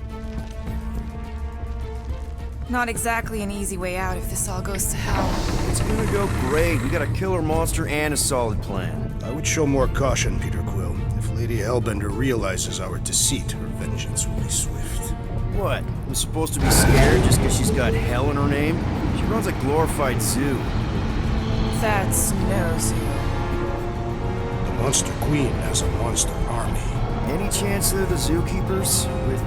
Not exactly an easy way out if this all goes to hell. It's gonna go great. We got a killer monster and a solid plan. I would show more caution, Peter Quill. If Lady Hellbender realizes our deceit, her vengeance will be swift. What? I'm supposed to be scared just because she's got hell in her name? She runs a glorified zoo. That's no zoo. The Monster Queen has a monster army. Any chance they're the zookeepers? With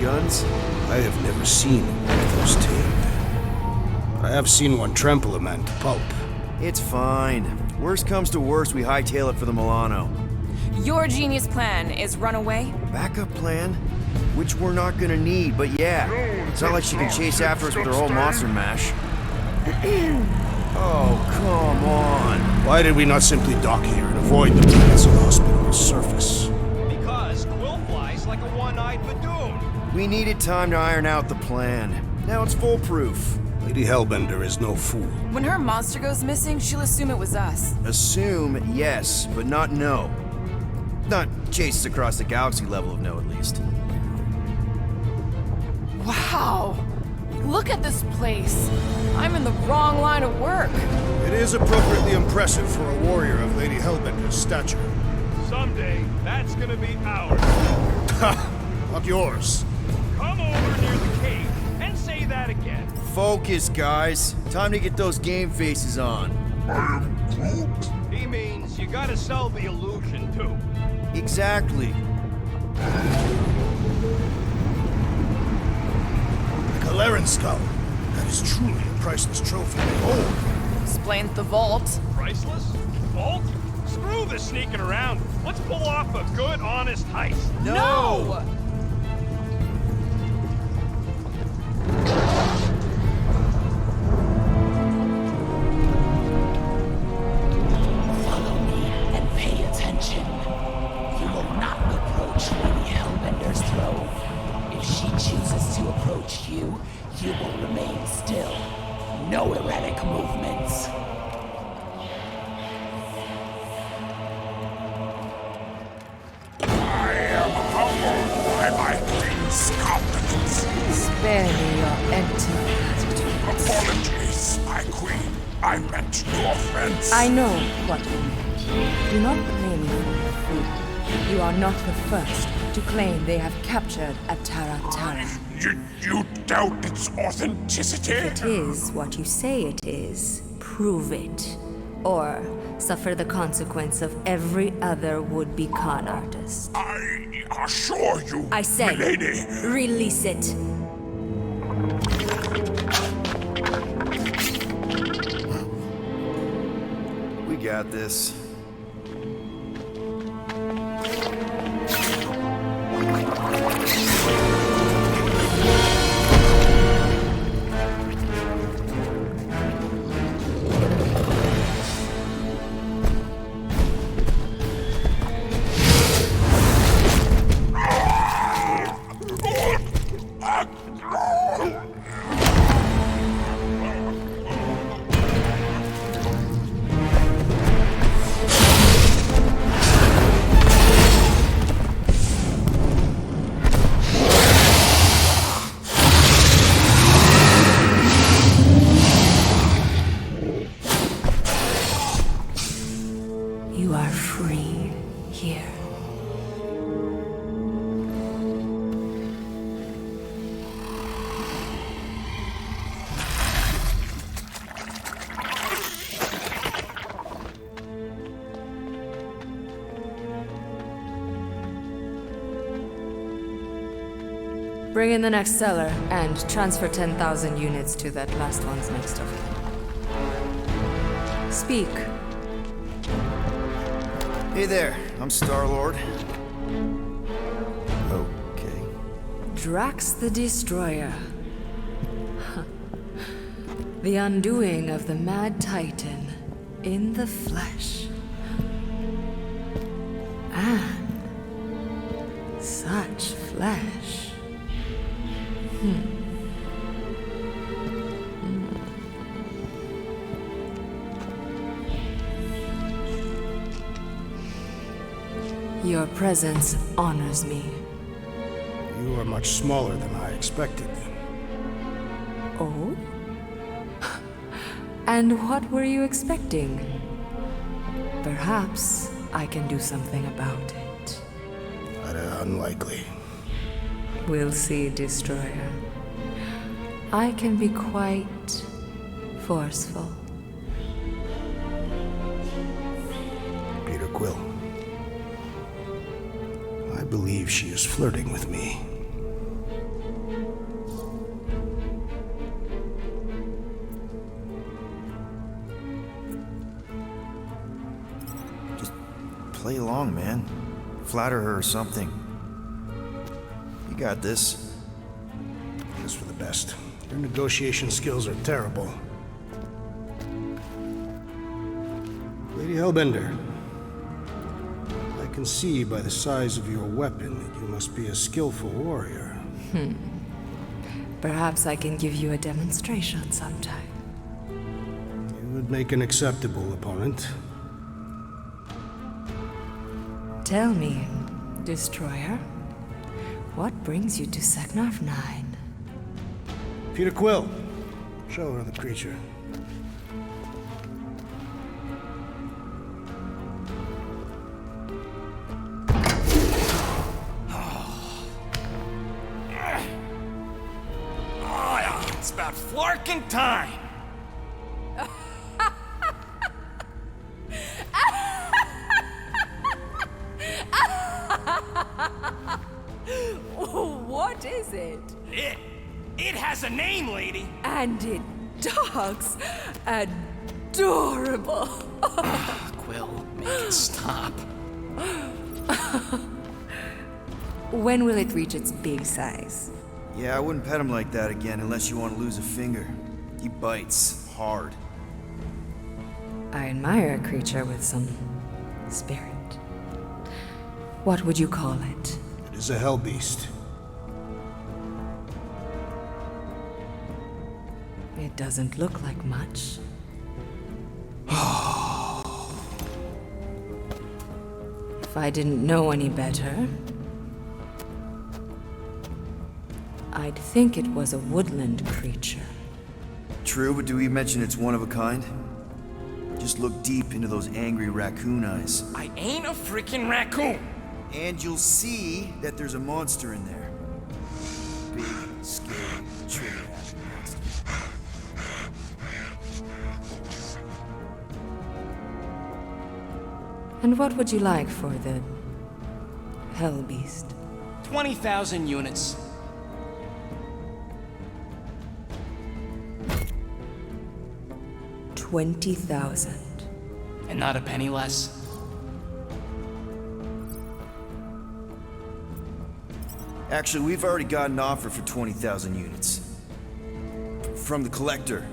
guns? I have never seen one of those tamed. But I have seen one trample a man to pulp. It's fine. Worst comes to worst, we hightail it for the Milano. Your genius plan is run away? Backup plan? Which we're not gonna need, but yeah. It's not like she can chase after us with her whole monster mash. Oh, come on. Why did we not simply dock here and avoid the planet's inhospitable surface? Because Quill flies like a one-eyed Badoon. We needed time to iron out the plan. Now it's foolproof. Lady Hellbender is no fool. When her monster goes missing, she'll assume it was us. Assume yes, but not no. Not chase us across the galaxy level of no, at least. Wow! Look at this place! I'm in the wrong line of work. It is appropriately impressive for a warrior of Lady Hellbender's stature. Someday, that's gonna be ours. Ha! Not yours. Come over near the cave and say that again. Focus, guys. Time to get those game faces on. He means you gotta sell the illusion, too. Exactly. The Galarian skull. That is truly a priceless trophy. Behold. Explains the vault. Priceless? Vault? Screw the sneaking around. Let's pull off a good, honest heist. No! Follow me and pay attention. You will not approach Lady Hellbender's throne. If she chooses to approach you, you will remain still. No erratic movements. I am humbled by my king's competence. Spare me your empty. Apologies, my queen. I meant no offense. I know what you meant. Do not blame me for your food. You are not the first to claim they have captured a Tara. You doubt its authenticity? If it is what you say it is, prove it. Or suffer the consequence of every other would-be con artist. I assure you, I say, milady. Release it. We got this. You are free here. Bring in the next cellar and transfer 10,000 units to that last one's next of kin. Speak. Hey there, I'm Star-Lord. Okay. Drax the Destroyer. The undoing of the Mad Titan in the flesh. And such flesh. Your presence honors me. You are much smaller than I expected. Oh? And what were you expecting? Perhaps I can do something about it. Unlikely. We'll see, Destroyer. I can be quite forceful. Peter Quill. I believe she is flirting with me. Just play along, man. Flatter her or something. You got this. It is for the best. Your negotiation skills are terrible. Lady Hellbender, I can see by the size of your weapon that you must be a skillful warrior. Perhaps I can give you a demonstration sometime. You would make an acceptable opponent. Tell me, Destroyer, what brings you to Seknarf 9? Peter Quill, show her the creature. It's about flarkin' time. What is it? It has a name, lady. And it talks adorable. Quill, make it stop. When will it reach its big size? Yeah, I wouldn't pet him like that again unless you want to lose a finger. He bites hard. I admire a creature with some spirit. What would you call it? It is a hell beast. It doesn't look like much. If I didn't know any better, I'd think it was a woodland creature. True, but do we mention it's one of a kind? Just look deep into those angry raccoon eyes. I ain't a freaking raccoon. And you'll see that there's a monster in there. Big, scary, trigger-happy monster. And what would you like for the hell beast? 20,000 units. $20,000. And not a penny less. Actually, we've already got an offer for 20,000 units. From the collector.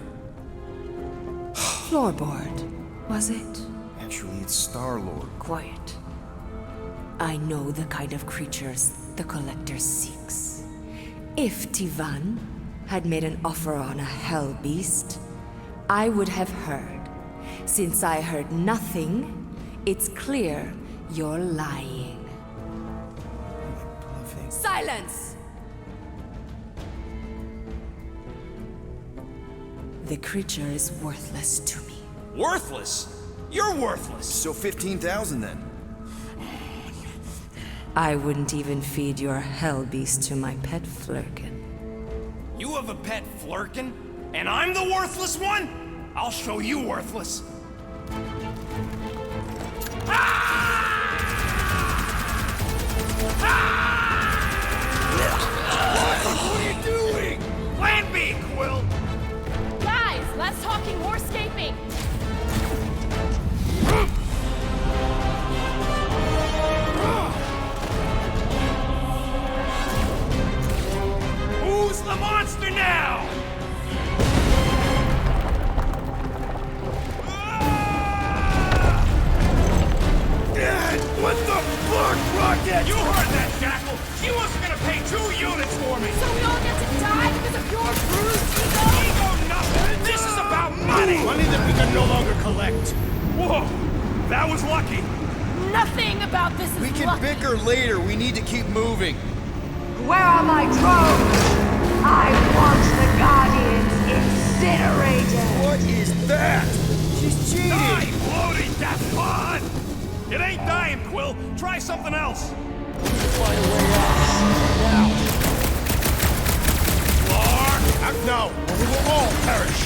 Floorboard, was it? Actually, it's Star-Lord. Quiet. I know the kind of creatures the collector seeks. If Tivan had made an offer on a hell beast, I would have heard. Since I heard nothing, it's clear you're lying. Silence! The creature is worthless to me. Worthless? You're worthless. So 15,000 then. I wouldn't even feed your hell beast to my pet Flurkin. You have a pet Flurkin? And I'm the worthless one? I'll show you worthless. What are you doing? Plan B, Quill! Guys, less talking, more escaping. Who's the monster now? What the fuck, Rocket? You heard that, Jackal! She wasn't gonna pay 2 units for me! So we all get to die because of your bruised ego? Ego nothing! This is about money! Money that we can no longer collect. Whoa! That was lucky! Nothing about this is We can lucky. bicker later. We need to keep moving. Where are my drones? I want the Guardians incinerated! What is that? She's cheating! Die, floaty, that's fun! It ain't dying, Quill. Try something else. Find a way out. Now. Act now, or we will all perish.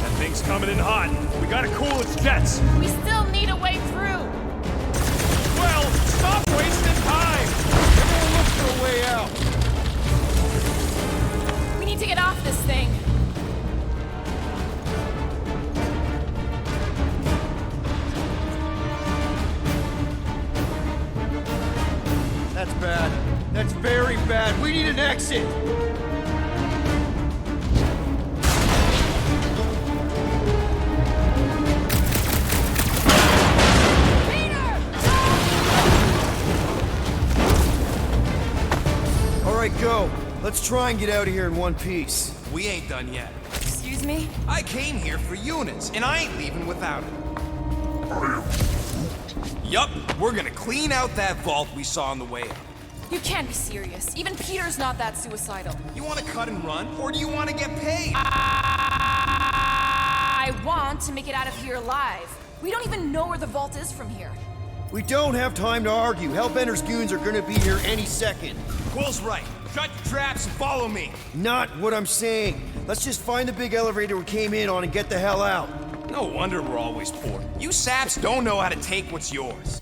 That thing's coming in hot. We gotta cool its jets. We still need a way through. Well, stop wasting time. Everyone look for a way out. We need to get off this thing. That's bad. That's very bad. We need an exit. All right, go. Let's try and get out of here in one piece. We ain't done yet. Excuse me? I came here for units, and I ain't leaving without it. Yup, we're gonna clean out that vault we saw on the way up. You can't be serious. Even Peter's not that suicidal. You wanna cut and run, or do you wanna get paid? I want to make it out of here alive. We don't even know where the vault is from here. We don't have time to argue. Hellbender's goons are gonna be here any second. Quill's right. Shut your traps and follow me. Not what I'm saying. Let's just find the big elevator we came in on and get the hell out. No wonder we're always poor. You saps don't know how to take what's yours.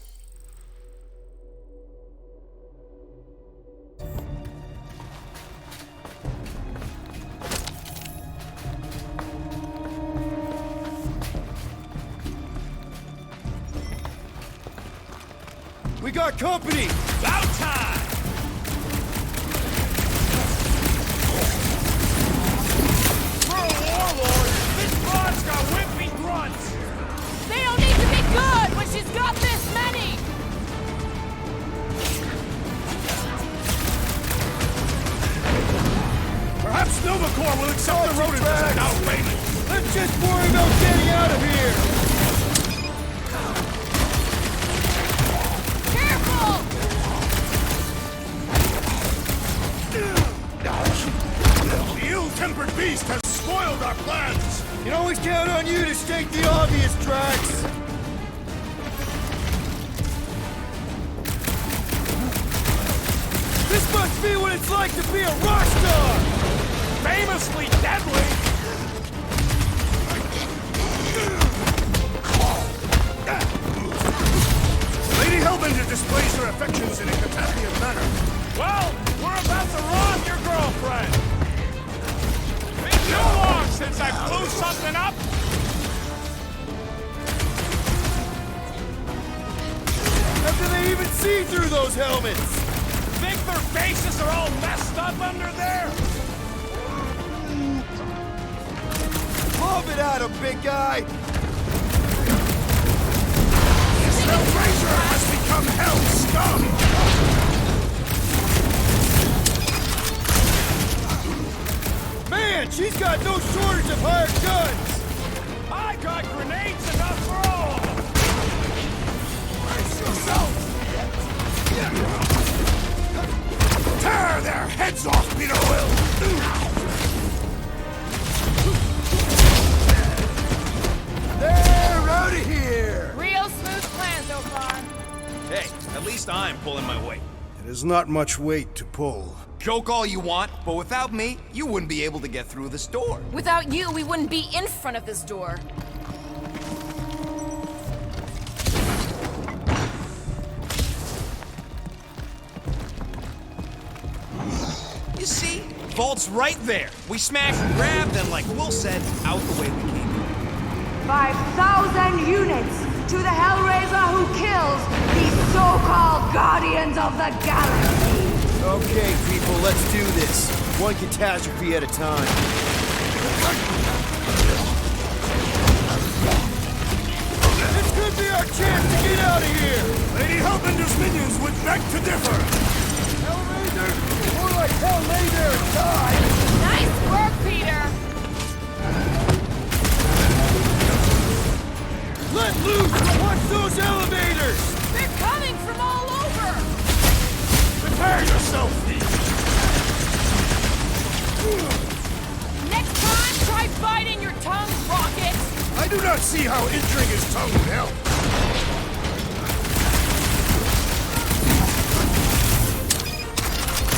We got company! About time! For a warlord, this broad's got wimpy grunts! They don't need to be good when she's got this many! Perhaps Novacor will accept the rodent as an outrage! Let's just worry about getting out of here! Careful! The ill-tempered beast has spoiled our plans! You can always count on you to stake the obvious, Drax! This must be what it's like to be a rock star! Famously deadly! Lady Hellbender displays her affections in a Catastrophic manner. Well, we're about to rob your girlfriend! Been too long since I blew something up! How can they even see through those helmets? Think their faces are all messed up under there? Lob it at him, big guy! The Razor has become hell scum! Man, she's got no shortage of hired guns! I got grenades enough for all! Brace yourself! Tear their heads off, Peter Will! They're out of here! Real smooth plan so far. Hey, at least I'm pulling my weight. It is not much weight to pull. Joke all you want, but without me, you wouldn't be able to get through this door. Without you, we wouldn't be in front of this door. You see? Vault's right there. We smash and grab, then like Will said, out the way we came in. 5,000 units to the Hellraiser who kills these so-called Guardians of the Galaxy! Okay, people, let's do this. One catastrophe at a time. This could be our chance to get out of here! Lady Hellbender's minions would beg to differ! Hellraiser! More like Hell lay there and die! Nice work, Peter! Let loose! Watch those elevators! They're coming from all over! Prepare yourself, thief! Next time, try biting your tongue, Rocket! I do not see how injuring his tongue would help.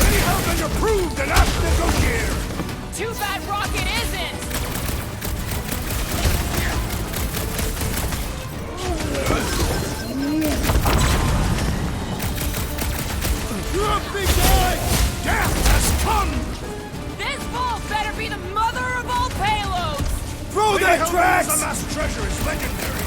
Lady Hellbender proved an apt negotiator! Too bad Rocket isn't! You're up, big guy! Death has come! This vault better be the mother of all payloads! Throw Lady that, Hellbender's Drax! amassed treasure is legendary!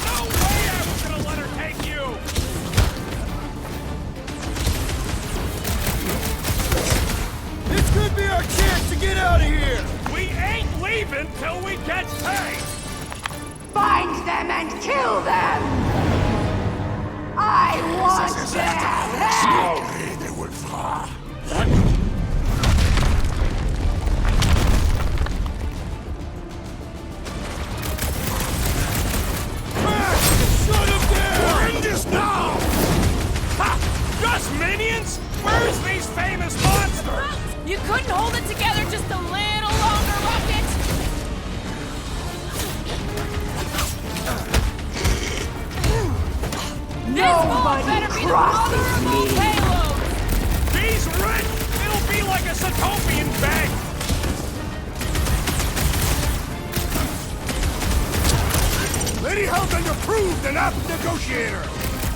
No way I was gonna let her take you! This could be our chance to get out of here! We ain't leaving till we get paid! Find them and kill them! I want Slowly they will fall. Shut him down! End this now! Ha! Just minions? Where's these famous monsters? You couldn't hold it together just a little longer, Rocket? Nobody crosses me. These rich! It'll be like a Satopian bank! Lady Hellbender proved an apt negotiator!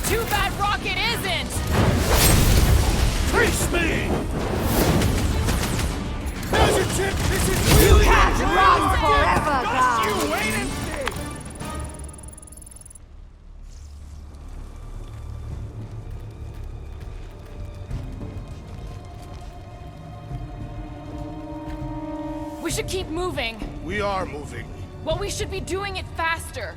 Too bad Rocket isn't! Trace me! There's a tip! This is You really can't a run dream. forever, Just guys! you wait and see! We should keep moving. We are moving. Well, we should be doing it faster.